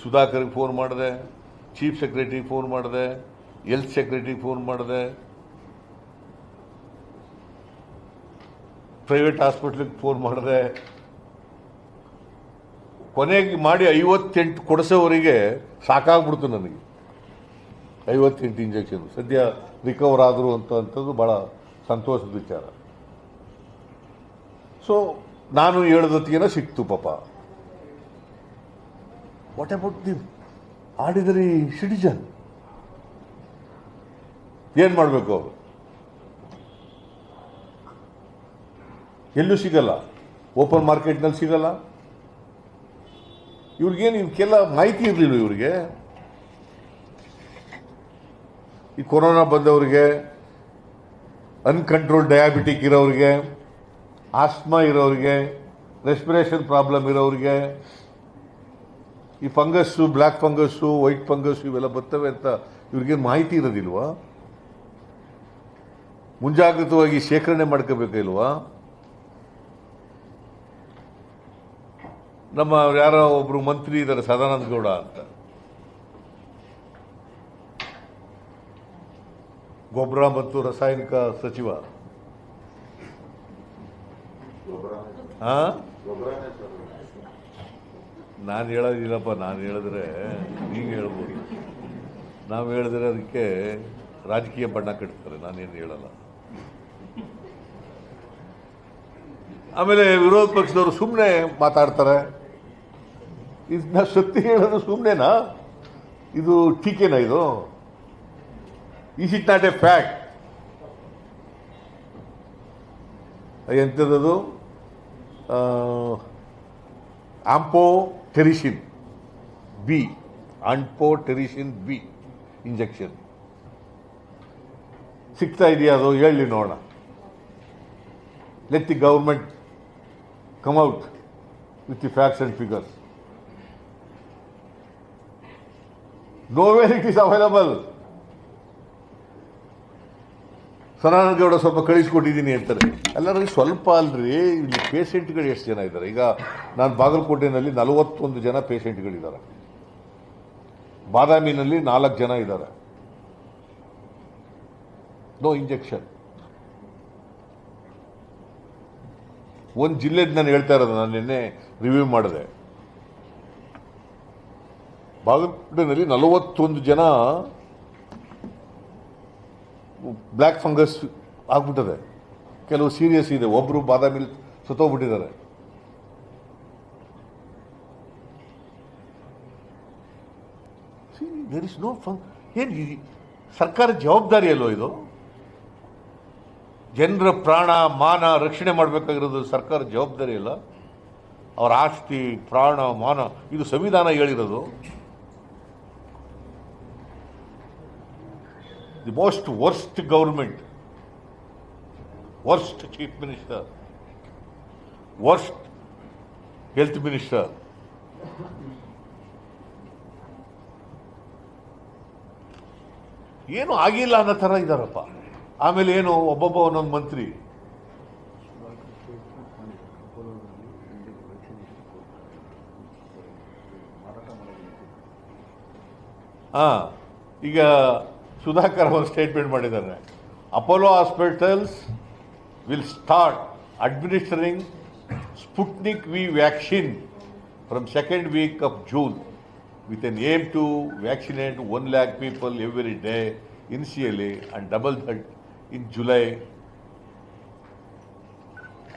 ಸುಧಾಕರ್ಗೆ ಫೋನ್ ಮಾಡಿದೆ, ಚೀಫ್ ಸೆಕ್ರೆಟರಿಗೆ ಫೋನ್ ಮಾಡಿದೆ, ಹೆಲ್ತ್ ಸೆಕ್ರೆಟರಿಗೆ ಫೋನ್ ಮಾಡಿದೆ, ಪ್ರೈವೇಟ್ ಹಾಸ್ಪಿಟ್ಲಿಗೆ ಫೋನ್ ಮಾಡಿದೆ. ಕೊನೆಗೆ ಮಾಡಿ 58 ಕೊಡಿಸೋವರಿಗೆ ಸಾಕಾಗ್ಬಿಡ್ತು ನನಗೆ. 58 ಇಂಜೆಕ್ಷನ್ ಸದ್ಯ ರಿಕವರ್ ಆದರು ಅಂತದ್ದು ಭಾಳ ಸಂತೋಷದ ವಿಚಾರ. ಸೊ ನಾನು ಹೇಳ್ದತ್ತಿಗೆನ ಸಿಕ್ತು ಪಾಪ. What about the ordinary citizen? ಏನು ಮಾಡಬೇಕು ಅವರು? ಎಲ್ಲೂ ಸಿಗಲ್ಲ, ಓಪನ್ ಮಾರ್ಕೆಟ್ನಲ್ಲಿ ಸಿಗಲ್ಲ. ಇವ್ರಿಗೇನು ಇವಕ್ಕೆಲ್ಲ ಮಾಹಿತಿ ಇರಲಿಲ್ಲ. ಇವರಿಗೆ ಈ ಕೊರೋನಾ ಬಂದವರಿಗೆ, ಅನ್ಕಂಟ್ರೋಲ್ ಡಯಾಬಿಟಿಕ್ ಇರೋರಿಗೆ, ಆಸ್ಮಾ ಇರೋರಿಗೆ, ರೆಸ್ಪಿರೇಷನ್ ಪ್ರಾಬ್ಲಮ್ ಇರೋರಿಗೆ, ಈ fungus, black fungus, white fungus ಇವೆಲ್ಲ ಬರ್ತವೆ ಅಂತ ಇವ್ರಿಗೇನು ಮಾಹಿತಿ ಇರೋದಿಲ್ವಾ? ಮುಂಜಾಗ್ರತವಾಗಿ ಶೇಖರಣೆ ಮಾಡ್ಕೋಬೇಕಿಲ್ವಾ? ನಮ್ಮ ಯಾರೋ ಒಬ್ರು ಮಂತ್ರಿ ಇದ್ದಾರೆ, ಸದಾನಂದ ಗೌಡ ಅಂತ, ಗೊಬ್ಬರ ಮತ್ತು ರಾಸಾಯನಿಕ ಸಚಿವ. ನಾನು ಹೇಳೋದಿಲ್ಲಪ್ಪ, ನಾನು ಹೇಳಿದ್ರೆ ನೀವು ಹೇಳ್ಬೋದು, ನಾವು ಹೇಳಿದ್ರೆ ಅದಕ್ಕೆ ರಾಜಕೀಯ ಬಣ್ಣ ಕಟ್ತಾರೆ, ನಾನೇನು ಹೇಳಲ್ಲ. ಆಮೇಲೆ ವಿರೋಧ ಪಕ್ಷದವರು ಸುಮ್ಮನೆ ಮಾತಾಡ್ತಾರೆ. ಇದನ್ನ ಸತ್ಯ ಹೇಳೋದು ಸುಮ್ಮನೆನಾ? ಇದು ಟೀಕೆನಾ? ಇದು is it not A fact? ಎಂಥದ್ದು? ಆಂಪೋಟೆರಿಸಿನ್ ಬಿ, ಆಂಪೋಟೆರಿಸಿನ್ ಬಿ ಇಂಜೆಕ್ಷನ್ ಸಿಗ್ತಾ ಇದೆಯಾ? ಅದು ಹೇಳಿ ನೋಡೋಣ. Let the government come out with the facts and figures. Nowhere it is available. Sadananda Gowda ಸ್ವಲ್ಪ ಕಳಿಸ್ಕೊಟ್ಟಿದ್ದೀನಿ ಅಂತಾರೆ. ಎಲ್ಲರಿಗೂ ಸ್ವಲ್ಪ ಅಲ್ರಿ, ಇಲ್ಲಿ ಪೇಷೆಂಟ್ಗಳು ಎಷ್ಟು ಜನ ಇದ್ದಾರೆ? ಈಗ ನಾನು ಬಾಗಲಕೋಟೆನಲ್ಲಿ 41 ಜನ ಪೇಷೆಂಟ್ಗಳಿದ್ದಾರೆ, ಬಾದಾಮಿನಲ್ಲಿ 4 ಜನ ಇದ್ದಾರೆ. No injection. ಒಂದು ಜಿಲ್ಲೆದು ನಾನು ಹೇಳ್ತಾ ಇರೋದು, ನಾನು ನಿನ್ನೆ ರಿವ್ಯೂ ಮಾಡಿದೆ. ಬಾಗಲಕೋಟೆನಲ್ಲಿ 41 ಜನ ಬ್ಲ್ಯಾಕ್ ಫಂಗಸ್ ಆಗ್ಬಿಟ್ಟಿದೆ. ಕೆಲವು ಸೀರಿಯಸ್ ಇದೆ, ಒಬ್ಬರು ಬಾದಾಮಿಲಿ ಸತ್ತೋಗ್ಬಿಟ್ಟಿದ್ದಾರೆ. ದೇರ್ ಇಸ್ ನೋ ಏನು ಸರ್ಕಾರ ಜವಾಬ್ದಾರಿ ಅಲ್ಲೋ ಇದು? ಜನರ ಪ್ರಾಣ ಮಾನ ರಕ್ಷಣೆ ಮಾಡಬೇಕಾಗಿರೋದು ಸರ್ಕಾರ ಜವಾಬ್ದಾರಿ ಇಲ್ಲ? ಅವರ ಆಸ್ತಿ ಪ್ರಾಣ ಮಾನ ಇದು ಸಂವಿಧಾನ ಹೇಳಿರೋದು. The most worst government, worst chief minister, worst health minister. ಏನು ಆಗಿಲ್ಲ ಅನ್ನೋ ಥರ ಇದ್ದಾರಪ್ಪ. ಆಮೇಲೆ ಏನು ಒಬ್ಬೊಬ್ಬ ಒಂದೊಂದು ಮಂತ್ರಿ. ಈಗ ಸುಧಾಕರ್ ಅವರು ಸ್ಟೇಟ್ಮೆಂಟ್ ಮಾಡಿದ್ದಾರೆ. Apollo hospitals will start administering Sputnik V vaccine from second week of June with an aim to vaccinate 1 lakh people every day initially and double that in July,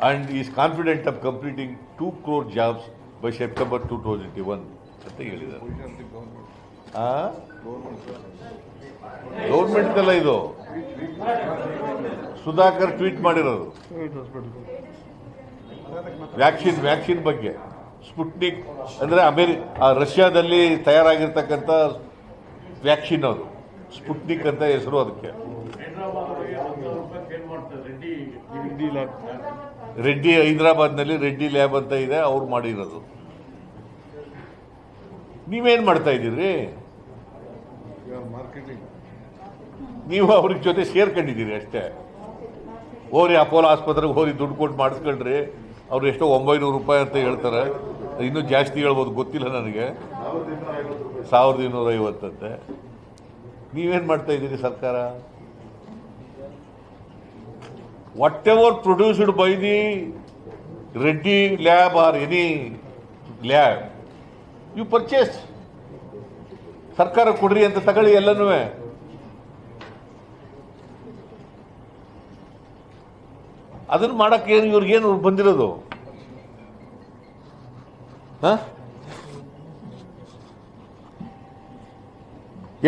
and is confident of completing 2 crore jobs by September 2021 ಅಂತ ಹೇಳಿದ್ದಾರೆ. ಗೌರ್ಮೆಂಟ್ದಲ್ಲ ಇದು, Sudhakar tweet ಮಾಡಿರೋದು. Vaccine ಬಗ್ಗೆ Sputnik ಅಂದ್ರೆ ರಷ್ಯಾದಲ್ಲಿ ತಯಾರಾಗಿರ್ತಕ್ಕಂಥ vaccine ಅದು Sputnik ಅಂತ ಹೆಸರು. ಅದಕ್ಕೆ ರೆಡ್ಡಿ ಹೈದರಾಬಾದ್ನಲ್ಲಿ ರೆಡ್ಡಿ ಲ್ಯಾಬ್ ಅಂತ ಇದೆ, ಅವ್ರು ಮಾಡಿರೋದು. ನೀವೇನ್ ಮಾಡ್ತಾ ಇದ್ದೀರಿ? ನೀವು ಅವ್ರಿಗೆ ಜೊತೆ ಸೇರ್ಕೊಂಡಿದ್ದೀರಿ ಅಷ್ಟೇ. ಹೋರಿ ಅಪೋಲೋ ಆಸ್ಪತ್ರೆಗೆ ಹೋಗಿ ದುಡ್ಡು ಕೊಟ್ಟು ಮಾಡಿಸ್ಕೊಳ್ರಿ. ಅವ್ರು ಎಷ್ಟೋ 900 ರೂಪಾಯಿ ಅಂತ ಹೇಳ್ತಾರೆ, ಇನ್ನೂ ಜಾಸ್ತಿ ಹೇಳ್ಬೋದು, ಗೊತ್ತಿಲ್ಲ ನನಗೆ. 1250 ಅಂತೆ. ನೀವೇನು ಮಾಡ್ತಾ ಇದ್ದೀರಿ ಸರ್ಕಾರ? whatever produced by the Reddy lab or any lab, you purchase. ಸರ್ಕಾರ ಕೊಡ್ರಿ ಅಂತ ತಗೊಳ್ಳಿ ಎಲ್ಲನೂ. ಅದನ್ನ ಮಾಡಕ್ಕೆ ಏನು ಇವ್ರಿಗೇನು ಬಂದಿರೋದು?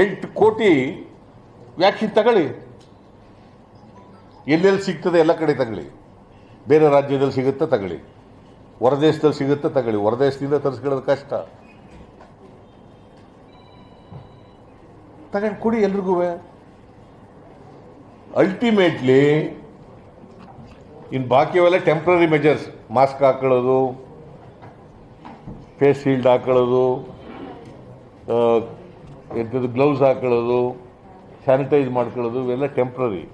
8 ಕೋಟಿ ವ್ಯಾಕ್ಸಿನ್ ತಗೊಳ್ಳಿ. ಎಲ್ಲೆಲ್ಲಿ ಸಿಗ್ತದೆ ಎಲ್ಲ ಕಡೆ ತಗೊಳ್ಳಿ. ಬೇರೆ ರಾಜ್ಯದಲ್ಲಿ ಸಿಗುತ್ತೆ ತಗೊಳ್ಳಿ, ಹೊರದೇಶದಲ್ಲಿ ಸಿಗುತ್ತೆ ತಗೊಳ್ಳಿ. ಹೊರದೇಶದಿಂದ ತರಿಸ್ಕೊಳ್ಳೋದು ಕಷ್ಟ. ತಗೊಂಡು ಕೊಡಿ ಎಲ್ರಿಗೂ. ಅಲ್ಟಿಮೇಟ್ಲಿ ಇನ್ನು ಬಾಕಿಯವೆಲ್ಲ ಟೆಂಪ್ರರಿ ಮೆಜರ್ಸ್. ಮಾಸ್ಕ್ ಹಾಕೊಳ್ಳೋದು, ಫೇಸ್ ಶೀಲ್ಡ್ ಹಾಕೊಳ್ಳೋದು, ಗ್ಲೌಸ್ ಹಾಕೊಳ್ಳೋದು, ಸ್ಯಾನಿಟೈಸ್ ಮಾಡ್ಕೊಳ್ಳೋದು, ಇವೆಲ್ಲ temporary.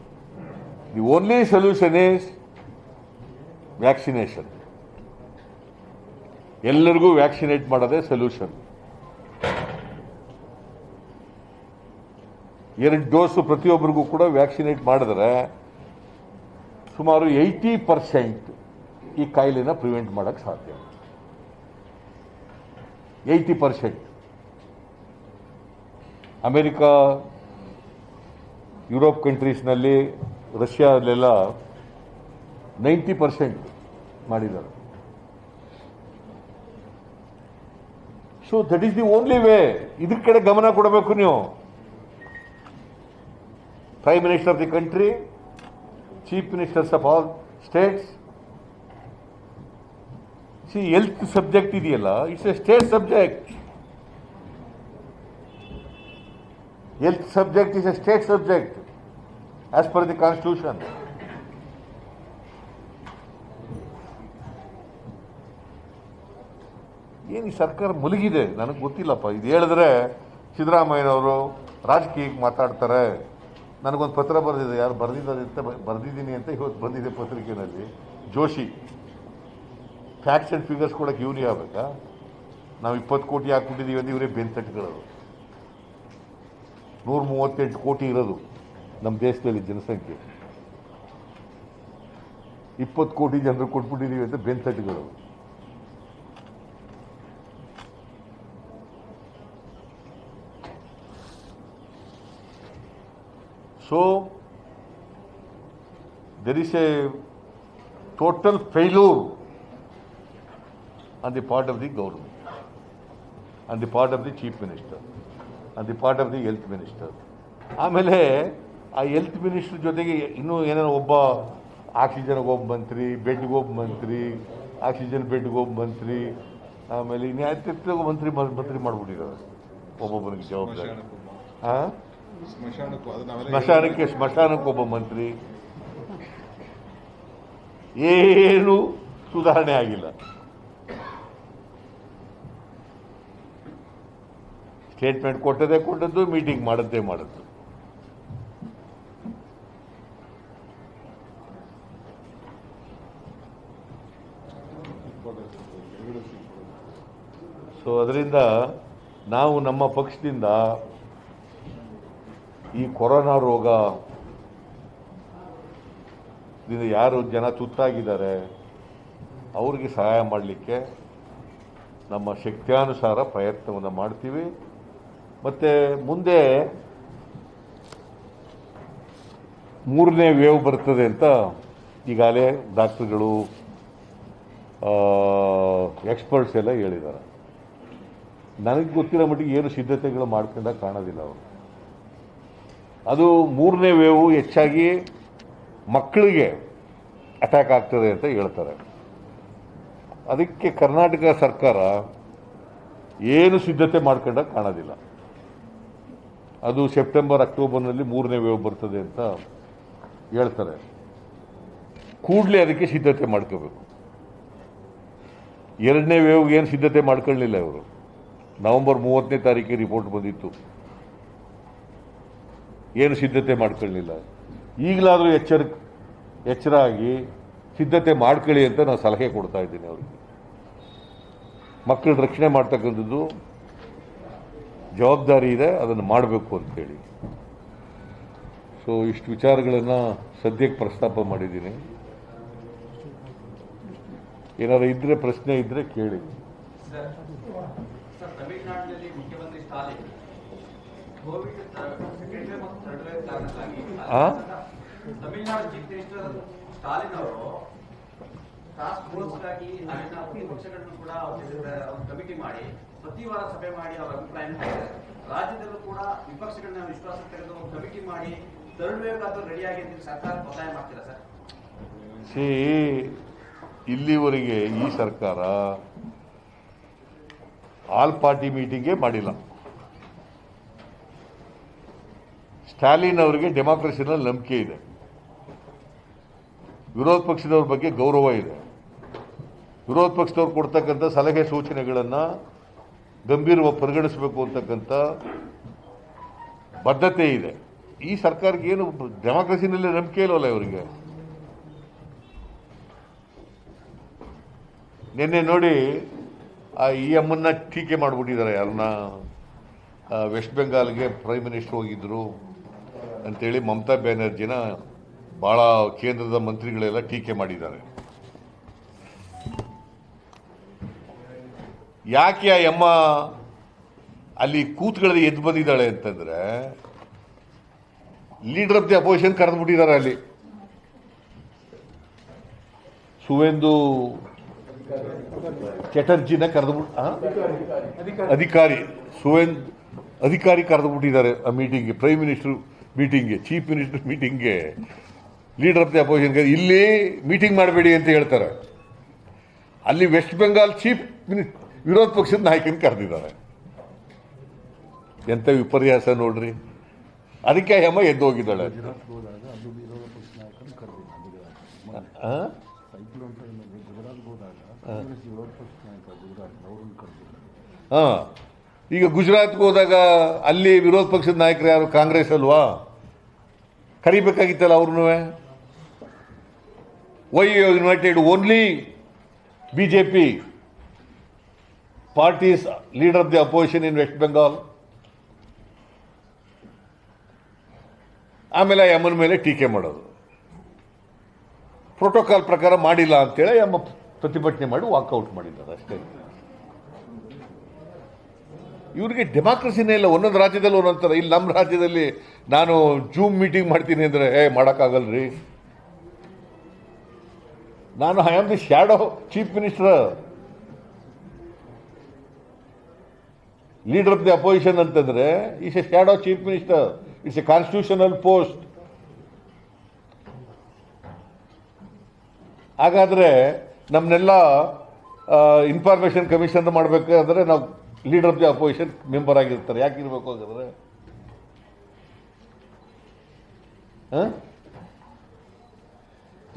The only solution is vaccination. ಎಲ್ಲರಿಗೂ ವ್ಯಾಕ್ಸಿನೇಟ್ ಮಾಡೋದೇ ಸೊಲ್ಯೂಷನ್. 2 ಡೋಸು ಪ್ರತಿಯೊಬ್ಬರಿಗೂ ಕೂಡ ವ್ಯಾಕ್ಸಿನೇಟ್ ಮಾಡಿದ್ರೆ ಸುಮಾರು 80% ಈ ಕಾಯಿಲೆನ ಪ್ರಿವೆಂಟ್ ಮಾಡೋಕ್ಕೆ ಸಾಧ್ಯ. 80%. ಅಮೆರಿಕಾ, ಯುರೋಪ್ ಕಂಟ್ರೀಸ್ನಲ್ಲಿ, ರಷ್ಯಾದಲ್ಲೆಲ್ಲ 90% ಮಾಡಿದ್ದಾರೆ. So that is the only way. ಇದ್ರ ಕಡೆ ಗಮನ ಕೊಡಬೇಕು ನೀವು. Prime minister of the country, chief ministers of all states. Health subject ಇದೆಯಲ್ಲ, it's a state subject. Health subject is a state subject as per the constitution. ಏನು ಈ ಸರ್ಕಾರ ಮುಳುಗಿದೆ ನನಗೆ ಗೊತ್ತಿಲ್ಲಪ್ಪ. ಇದು ಹೇಳಿದ್ರೆ ಸಿದ್ದರಾಮಯ್ಯನವರು ರಾಜಕೀಯಕ್ಕೆ ಮಾತಾಡ್ತಾರೆ. ನನಗೊಂದು ಪತ್ರ ಬರೆದಿದೆ, ಯಾರು ಬರೆದಿದ್ದೀನಿ ಅಂತ ಇವತ್ತು ಬಂದಿದೆ ಪತ್ರಿಕೆಯಲ್ಲಿ. ಜೋಶಿ ಫ್ಯಾಕ್ಟ್ಸ್ ಆ್ಯಂಡ್ ಫಿಗರ್ಸ್ ಕೊಡೋಕೆ ಇವನೇ ಆಗಬೇಕಾ? ನಾವು 20 ಕೋಟಿ ಹಾಕ್ಬಿಟ್ಟಿದ್ದೀವಿ ಅಂತ ಇವರೇ ಬೆಂತಟ್ಕೊಳ್ಳೋದು. 138 ಕೋಟಿ ಇರೋದು ನಮ್ಮ ದೇಶದಲ್ಲಿ ಜನಸಂಖ್ಯೆ. 20 ಕೋಟಿ ಜನರು ಕೊಟ್ಬಿಟ್ಟಿದ್ದೀವಿ ಅಂತ ಬೆಂತಟ್ಟುಗಳು. So there is a total failure on the part of the government, on the part of the chief minister, on the part of the health minister. ಆಮೇಲೆ ಆ ಹೆಲ್ತ್ ಮಿನಿಸ್ಟರ್ ಜೊತೆಗೆ ಇನ್ನೂ ಏನೇನೋ ಒಬ್ಬ ಆಕ್ಸಿಜನ್ಗೆ ಒಬ್ಬ ಮಂತ್ರಿ, ಬೆಡ್ಗೆ ಒಬ್ಬ ಮಂತ್ರಿ, ಆಕ್ಸಿಜನ್ ಬೆಡ್ಗೆ ಒಬ್ಬ ಮಂತ್ರಿ, ಆಮೇಲೆ ಇನ್ನು ಮಂತ್ರಿ ಮಾಡ್ಬಿಟ್ಟಿದ್ದಾರೆ ಒಬ್ಬೊಬ್ಬನಿಗೆ ಜವಾಬ್ದಾರಿ. ಸ್ಮಶಾನಕ್ಕೆ ಒಬ್ಬ ಮಂತ್ರಿ. ಏನು ಸುಧಾರಣೆ ಆಗಿಲ್ಲ. ಸ್ಟೇಟ್ಮೆಂಟ್ ಕೊಟ್ಟದ್ದು, ಮೀಟಿಂಗ್ ಮಾಡದ್ದೇ. ಸೊ ಅದರಿಂದ ನಾವು ನಮ್ಮ ಪಕ್ಷದಿಂದ ಈ ಕೊರೋನಾ ರೋಗ ಇದರಿಂದ ಯಾರು ಜನ ತುತ್ತಾಗಿದ್ದಾರೆ ಅವ್ರಿಗೆ ಸಹಾಯ ಮಾಡಲಿಕ್ಕೆ ನಮ್ಮ ಶಕ್ತ್ಯಾನುಸಾರ ಪ್ರಯತ್ನವನ್ನು ಮಾಡ್ತೀವಿ. ಮತ್ತು ಮುಂದೆ 3ನೇ ವೇವ್ ಬರ್ತದೆ ಅಂತ ಈಗಾಗಲೇ ಡಾಕ್ಟ್ರುಗಳು ಎಕ್ಸ್ಪರ್ಟ್ಸ್ ಎಲ್ಲ ಹೇಳಿದ್ದಾರೆ. ನನಗೆ ಗೊತ್ತಿರೋ ಮಟ್ಟಿಗೆ ಏನು ಸಿದ್ಧತೆಗಳು ಮಾಡ್ಕೊಂಡಾಗ ಕಾಣೋದಿಲ್ಲ ಅವರು. ಅದು 3ನೇ ವೇವು ಹೆಚ್ಚಾಗಿ ಮಕ್ಕಳಿಗೆ ಅಟ್ಯಾಕ್ ಆಗ್ತದೆ ಅಂತ ಹೇಳ್ತಾರೆ. ಅದಕ್ಕೆ ಕರ್ನಾಟಕ ಸರ್ಕಾರ ಏನು ಸಿದ್ಧತೆ ಮಾಡ್ಕೊಂಡಾಗ ಕಾಣೋದಿಲ್ಲ. ಅದು ಸೆಪ್ಟೆಂಬರ್ ಅಕ್ಟೋಬರ್ನಲ್ಲಿ 3ನೇ ವೇವ್ ಬರ್ತದೆ ಅಂತ ಹೇಳ್ತಾರೆ. ಕೂಡಲೇ ಅದಕ್ಕೆ ಸಿದ್ಧತೆ ಮಾಡ್ಕೋಬೇಕು. 2ನೇ ವೇವ್ಗೆ ಏನು ಸಿದ್ಧತೆ ಮಾಡ್ಕೊಳ್ಳಲಿಲ್ಲ ಇವರು. ನವೆಂಬರ್ 30ನೇ ತಾರೀಕಿಗೆ ರಿಪೋರ್ಟ್ ಬಂದಿತ್ತು, ಏನು ಸಿದ್ಧತೆ ಮಾಡ್ಕೊಳ್ಳಲಿಲ್ಲ. ಈಗಲಾದರೂ ಎಚ್ಚರ ಆಗಿ ಸಿದ್ಧತೆ ಮಾಡ್ಕೊಳ್ಳಿ ಅಂತ ನಾನು ಸಲಹೆ ಕೊಡ್ತಾ ಇದ್ದೀನಿ ಅವರಿಗೆ. ಮಕ್ಕಳ ರಕ್ಷಣೆ ಮಾಡ್ತಕ್ಕಂಥದ್ದು ಜವಾಬ್ದಾರಿ ಇದೆ, ಅದನ್ನು ಮಾಡಬೇಕು ಅಂತೇಳಿ. ಸೊ ಇಷ್ಟು ವಿಚಾರಗಳನ್ನು ಸದ್ಯಕ್ಕೆ ಪ್ರಸ್ತಾಪ ಮಾಡಿದ್ದೀನಿ. ಏನಾದ್ರು ಇದ್ರೆ ಪ್ರಶ್ನೆ ಇದ್ರೆ ಕೇಳಿ. ತಮಿಳುನಾಡಿನಲ್ಲಿ ಮುಖ್ಯಮಂತ್ರಿ ಸ್ಟಾಲಿನ್ ಕೋವಿಡ್ ಸೆಕೆಂಡ್ ಮತ್ತು ಥರ್ಡ್ ವೇವ್ ಕಾರಣಕ್ಕಾಗಿ ತಮಿಳುನಾಡು ಚೀಫ್ ಮಿನಿಸ್ಟರ್ ಸ್ಟಾಲಿನ್ ಅವರು ಟಾಸ್ಕ್ ಫೋರ್ಸ್ ಆಗಿ ಅಲ್ಲಿನ ಪ್ರತಿಪಕ್ಷಗಳನ್ನು ಕೂಡ ಒಂದು ಕಮಿಟಿ ಮಾಡಿ ಪ್ರತಿ ವಾರ ಸಭೆ ಮಾಡಿ ಅವರ ಅಭಿಪ್ರಾಯ ಹೇಳಿದ್ದಾರೆ. ರಾಜ್ಯದಲ್ಲೂ ಕೂಡ ವಿಪಕ್ಷಗಳನ್ನ ವಿಶ್ವಾಸ ತೆಗೆದು ಒಂದು ಕಮಿಟಿ ಮಾಡಿ ಥರ್ಡ್ ವೇವ್ ಆದರೂ ರೆಡಿಯಾಗಿ ಅಂತ ಸರ್ಕಾರ ಒತ್ತಾಯ ಮಾಡ್ತೀರಾ ಸರ್? ಇಲ್ಲಿವರೆಗೆ ಈ ಸರ್ಕಾರ ಆಲ್ ಪಾರ್ಟಿ ಮೀಟಿಂಗೇ ಮಾಡಿಲ್ಲ. ಸ್ಟಾಲಿನ್ ಅವರಿಗೆ ಡೆಮಾಕ್ರಸಿನಲ್ಲಿ ನಂಬಿಕೆ ಇದೆ, ವಿರೋಧ ಪಕ್ಷದವ್ರ ಬಗ್ಗೆ ಗೌರವ ಇದೆ. ವಿರೋಧ ಪಕ್ಷದವ್ರು ಕೊಡ್ತಕ್ಕಂಥ ಸಲಹೆ ಸೂಚನೆಗಳನ್ನು ಗಂಭೀರವಾಗಿ ಪರಿಗಣಿಸಬೇಕು ಅಂತಕ್ಕಂಥ ಬದ್ಧತೆ ಇದೆ. ಈ ಸರ್ಕಾರಕ್ಕೆ ಏನು ಡೆಮಾಕ್ರಸಿನಲ್ಲಿ ನಂಬಿಕೆ ಇಲ್ಲವಲ್ಲ ಇವರಿಗೆ. ನಿನ್ನೆ ನೋಡಿ ಈ ಅಮ್ಮನ್ನ ಟೀಕೆ ಮಾಡಿಬಿಟ್ಟಿದ್ದಾರೆ. ಯಾರನ್ನ ವೆಸ್ಟ್ ಬೆಂಗಾಲ್ಗೆ ಪ್ರೈಮ್ ಮಿನಿಸ್ಟರ್ ಹೋಗಿದ್ರು ಅಂತೇಳಿ ಮಮತಾ ಬ್ಯಾನರ್ಜಿನ ಭಾಳ ಕೇಂದ್ರದ ಮಂತ್ರಿಗಳೆಲ್ಲ ಟೀಕೆ ಮಾಡಿದ್ದಾರೆ. ಯಾಕೆ ಆ ಅಮ್ಮ ಅಲ್ಲಿ ಕೂತ್ಕೊಳ್ಳದೆ ಎದ್ದು ಬಂದಿದ್ದಾಳೆ ಅಂತಂದ್ರೆ ಲೀಡರ್ ಆಫ್ ದಿ ಅಪೋಸಿಷನ್ ಕರೆದು ಬಿಟ್ಟಿದ್ದಾರೆ. ಅಲ್ಲಿ ಸುವೇಂದು ಚಟರ್ಜಿನ ಅಧಿಕಾರಿ ಕರೆದು ಬಿಟ್ಟಿದ್ದಾರೆ ಆ ಮೀಟಿಂಗ್ಗೆ, ಪ್ರೈಮ್ ಮಿನಿಸ್ಟರ್ ಮೀಟಿಂಗ್ಗೆ, ಚೀಫ್ ಮಿನಿಸ್ಟರ್ ಮೀಟಿಂಗ್ಗೆ. ಲೀಡರ್ ಆಫ್ ದಿ ಅಪೋಸಿಷನ್ ಇಲ್ಲಿ ಮೀಟಿಂಗ್ ಮಾಡಬೇಡಿ ಅಂತ ಹೇಳ್ತಾರೆ. ಅಲ್ಲಿ ವೆಸ್ಟ್ ಬೆಂಗಾಲ್ ಚೀಫ್ ವಿರೋಧ ಪಕ್ಷದ ನಾಯಕನ ಕರೆದಿದ್ದಾರೆ. ಎಂಥ ವಿಪರ್ಯಾಸ ನೋಡ್ರಿ. ಅದಕ್ಕೆ ಅಮ್ಮ ಎದ್ದು ಹೋಗಿದ್ದಾಳೆ. ಈಗ ಗುಜರಾತ್ಗೆ ಹೋದಾಗ ಅಲ್ಲಿ ವಿರೋಧ ಪಕ್ಷದ ನಾಯಕರು ಯಾರು? ಕಾಂಗ್ರೆಸ್ ಅಲ್ವಾ? ಕರಿಬೇಕಾಗಿತ್ತಲ್ಲ ಅವ್ರನ್ನೂ. Why you invited only BJP parties leader of the opposition in West Bengal. ಆಮೇಲೆ ಅಮ್ಮನ ಮೇಲೆ ಟೀಕೆ ಮಾಡೋದು. ಪ್ರೋಟೋಕಾಲ್ ಪ್ರಕಾರ ಮಾಡಿಲ್ಲ ಅಂತೇಳಿ ಅಮ್ಮ ಪ್ರತಿಭಟನೆ ಮಾಡಿ ವಾಕೌಟ್ ಮಾಡಿದ್ದಾರೆ ಅಷ್ಟೇ. ಇವರಿಗೆ ಡೆಮಾಕ್ರಸಿನೇ ಇಲ್ಲ. ಒಂದೊಂದು ರಾಜ್ಯದಲ್ಲಿ ಒಂದೊಂದು ಥರ. ಇಲ್ಲಿ ನಮ್ಮ ರಾಜ್ಯದಲ್ಲಿ ನಾನು ಜೂಮ್ ಮೀಟಿಂಗ್ ಮಾಡ್ತೀನಿ ಅಂದರೆ ಮಾಡೋಕ್ಕಾಗಲ್ರಿ. ನಾನು I am the shadow chief minister. Leader of the opposition ಅಂತಂದ್ರೆ is a shadow chief minister. It's a constitutional post. ಹಾಗಾದರೆ ನಮ್ಮನ್ನೆಲ್ಲ ಇನ್ಫಾರ್ಮೇಷನ್ ಕಮಿಷನ್ ಮಾಡಬೇಕಾದ್ರೆ ನಾವು leader of the opposition member ಆಗಿರ್ತಾರೆ. ಯಾಕಿರ್ಬೇಕು ಹಾಗಾದ್ರೆ?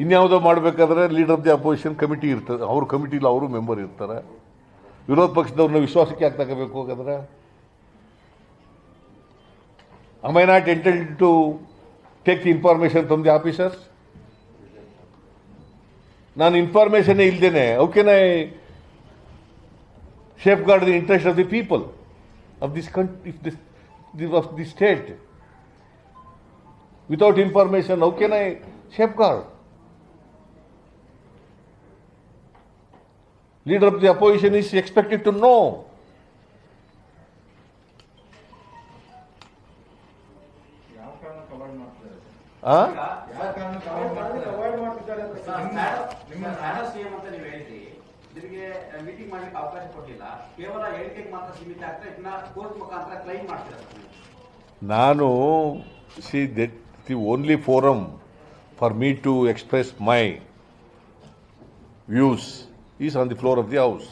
ಇನ್ಯಾವುದೋ ಮಾಡಬೇಕಾದ್ರೆ leader of the opposition committee ಇರ್ತದೆ. ಅವ್ರ ಕಮಿಟಿಲಿ ಅವರು ಮೆಂಬರ್ ಇರ್ತಾರೆ. ವಿರೋಧ ಪಕ್ಷದವ್ರನ್ನ ವಿಶ್ವಾಸಕ್ಕೆ ಯಾಕೆ ತಗೋಬೇಕು ಹಾಗಾದ್ರೆ? Am I not entitled to take the information from the officers? ನಾನು ಇನ್ಫಾರ್ಮೇಷನ್ ಇಲ್ದೇನೆ how can I safeguard the interest of the people of this country, of the state? Without information, how can I safeguard? Leader of the opposition is expected to know. ಯಾವ ಕಾರಣಕ್ಕೆ avoid ಮಾಡ್ತಿದ್ದಾರೆ Huh? ಯಾವ ಕಾರಣಕ್ಕೆ avoid ಮಾಡ್ತಿದ್ದಾರೆ avoid ಮಾಡ್ತಿದ್ದಾರೆ ನಿಮ್ಮ CM ಅಂತ ನೀವು ಹೇಳಿದ್ರಿ, ಇದರಿಗೆ ಮೀಟಿಂಗ್ ಮಾಡ್ಲಿಕ್ಕೆ ಅವಕಾಶ ಕೊಡಲಿಲ್ಲ, ಕೇವಲ ಹೇಳಿಕೆಗೆ ಮಾತ್ರ ಸೀಮಿತ ಆಗ್ತಾ ಇದನ್ನ ಕೋರ್ಟ್ ಮುಖಾಂತರ ಕ್ಲೈಮ್ ಮಾಡ್ತಿದ್ದಾರೆ. ನಾನು see that the only forum for me to express my views is on the floor of the house.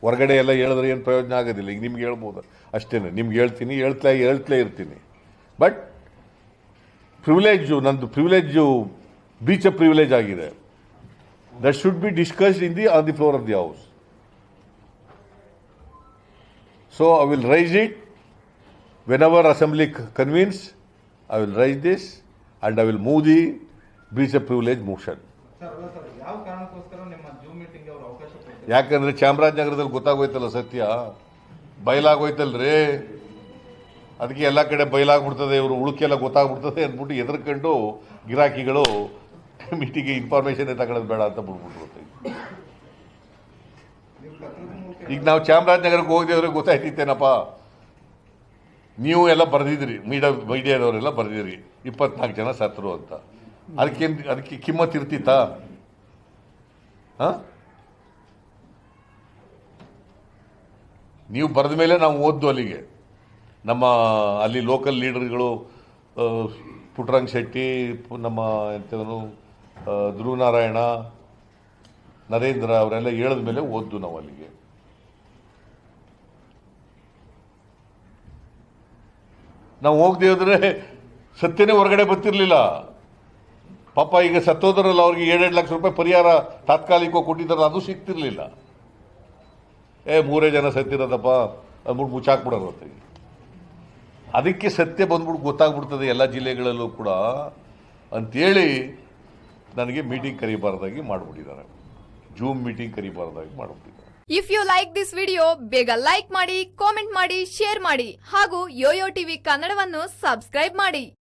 ಹೊರಗಡೆ ಎಲ್ಲ ಹೇಳಿದ್ರೆ ಏನು ಪ್ರಯೋಜನ ಆಗೋದಿಲ್ಲ. ಈಗ ನಿಮ್ಗೆ ಹೇಳ್ಬೋದು ಅಷ್ಟೇ, ನಿಮ್ಗೆ ಹೇಳ್ತೀನಿ, ಹೇಳ್ತಲೇ ಇರ್ತೀನಿ. ಬಟ್ ನಂದು ಪ್ರಿವಿಲೇಜು ಬ್ರೀಚ್ ಆಫ್ ಪ್ರಿವಿಲೇಜ್ ಆಗಿದೆ. That should be discussed on the floor of the house. So I will raise it whenever assembly convenes. I will raise this and I will move the breach of privilege motion. Sir ಅಲ್ಲ sir, ಯಾವ ಕಾರಣಕ್ಕೋಸ್ಕರ ನಿಮ್ಮ zoom meeting ಅವರು ಅವಕಾಶ ಕೊಡ್ತಾರೆ? ಯಾಕಂದ್ರೆ ಚಾಮರಾಜನಗರದಲ್ಲಿ ಗೊತ್ತಾಗೋಯ್ತಲ್ಲ ಸತ್ಯ, ಬಯಲಾಗೋಯ್ತಲ್ರಿ. ಅದಕ್ಕೆ ಎಲ್ಲ ಕಡೆ ಬಯಲಾಗ್ಬಿಡ್ತದೆ, ಇವರು ಉಳುಕೆಲ್ಲ ಗೊತ್ತಾಗ್ಬಿಡ್ತದೆ ಅಂದ್ಬಿಟ್ಟು ಎದುರ್ಕೊಂಡು ಗಿರಾಕಿಗಳು ಮೀಟಿಂಗ್ಗೆ ಇನ್ಫಾರ್ಮೇಷನ್ ತಗೊಳ್ಳೋದು ಬೇಡ ಅಂತ ಬಿಡ್ಬಿಟ್ರು. ನೀವು ಪತ್ರದ ಮೂಲಕ ಈಗ ನಾವು ಚಾಮರಾಜನಗರಕ್ಕೆ ಹೋಗಿದ್ದೇವ್ರಿಗೆ ಗೊತ್ತಾಯ್ತಿತ್ತೇನಪ್ಪ, ನೀವು ಎಲ್ಲ ಬರೆದಿದ್ರಿ, ಮೀಡಿಯಾದವರೆಲ್ಲ ಬರೆದಿರಿ 24 ಜನ ಸತ್ತರು ಅಂತ. ಅದಕ್ಕೆ ಕಿಮ್ಮತ್ ಇರ್ತಿತ್ತಾ? ನೀವು ಬರೆದ ಮೇಲೆ ನಾವು ಓದ್ದು ಅಲ್ಲಿಗೆ. ನಮ್ಮ ಅಲ್ಲಿ ಲೋಕಲ್ ಲೀಡರ್ಗಳು ಪುಟ್ಟರಂಗ ಶೆಟ್ಟಿ, ನಮ್ಮ ಎಂಥವನು ಧ್ರುವನಾರಾಯಣ, ನರೇಂದ್ರ ಅವರೆಲ್ಲ ಹೇಳಿದ ಮೇಲೆ ಓದ್ದು ನಾವು ಅಲ್ಲಿಗೆ. ನಾವು ಹೋಗದೆ ಹೋದ್ರೆ ಸತ್ಯನೇ ಹೊರಗಡೆ ಬರ್ತಿರ್ಲಿಲ್ಲ. ಪಾಪ ಈಗ ಸತ್ತೋದ್ರಲ್ಲ, ಅವ್ರಿಗೆ 7 ಲಕ್ಷ ರೂಪಾಯಿ ಪರಿಹಾರ ತಾತ್ಕಾಲಿಕ ಕೊಟ್ಟಿದ್ದಾರಲ್ಲ, ಅದು ಸಿಗ್ತಿರ್ಲಿಲ್ಲ. 3 ಜನ ಸತ್ತಿರೋದಪ್ಪ ಅಂದ್ಬಿಟ್ಟು ಮುಚ್ಚಾಕ್ಬಿಡೋರು ಅಂತ. ಅದಕ್ಕೆ ಸತ್ಯ ಬಂದ್ಬಿಟ್ಟು ಗೊತ್ತಾಗ್ಬಿಡ್ತದೆ ಎಲ್ಲ ಜಿಲ್ಲೆಗಳಲ್ಲೂ ಕೂಡ ಅಂತೇಳಿ ನನಗೆ ಮೀಟಿಂಗ್ ಕರಿಬಾರ್ದಾಗಿ ಮಾಡಿಬಿಟ್ಟಿದ್ದಾರೆ, ಜೂಮ್ ಮೀಟಿಂಗ್ ಕರಿಬಾರ್ದಾಗಿ ಮಾಡಿಬಿಟ್ಟಿದ್ದಾರೆ. If you like this video ಬೇಗ ಲೈಕ್ ಮಾಡಿ, ಕಾಮೆಂಟ್ ಮಾಡಿ, ಶೇರ್ ಮಾಡಿ ಹಾಗೂ ಯೋಯೋ ಟಿವಿ ಕನ್ನಡವನ್ನು ಸಬ್ಸ್ಕ್ರೈಬ್ ಮಾಡಿ.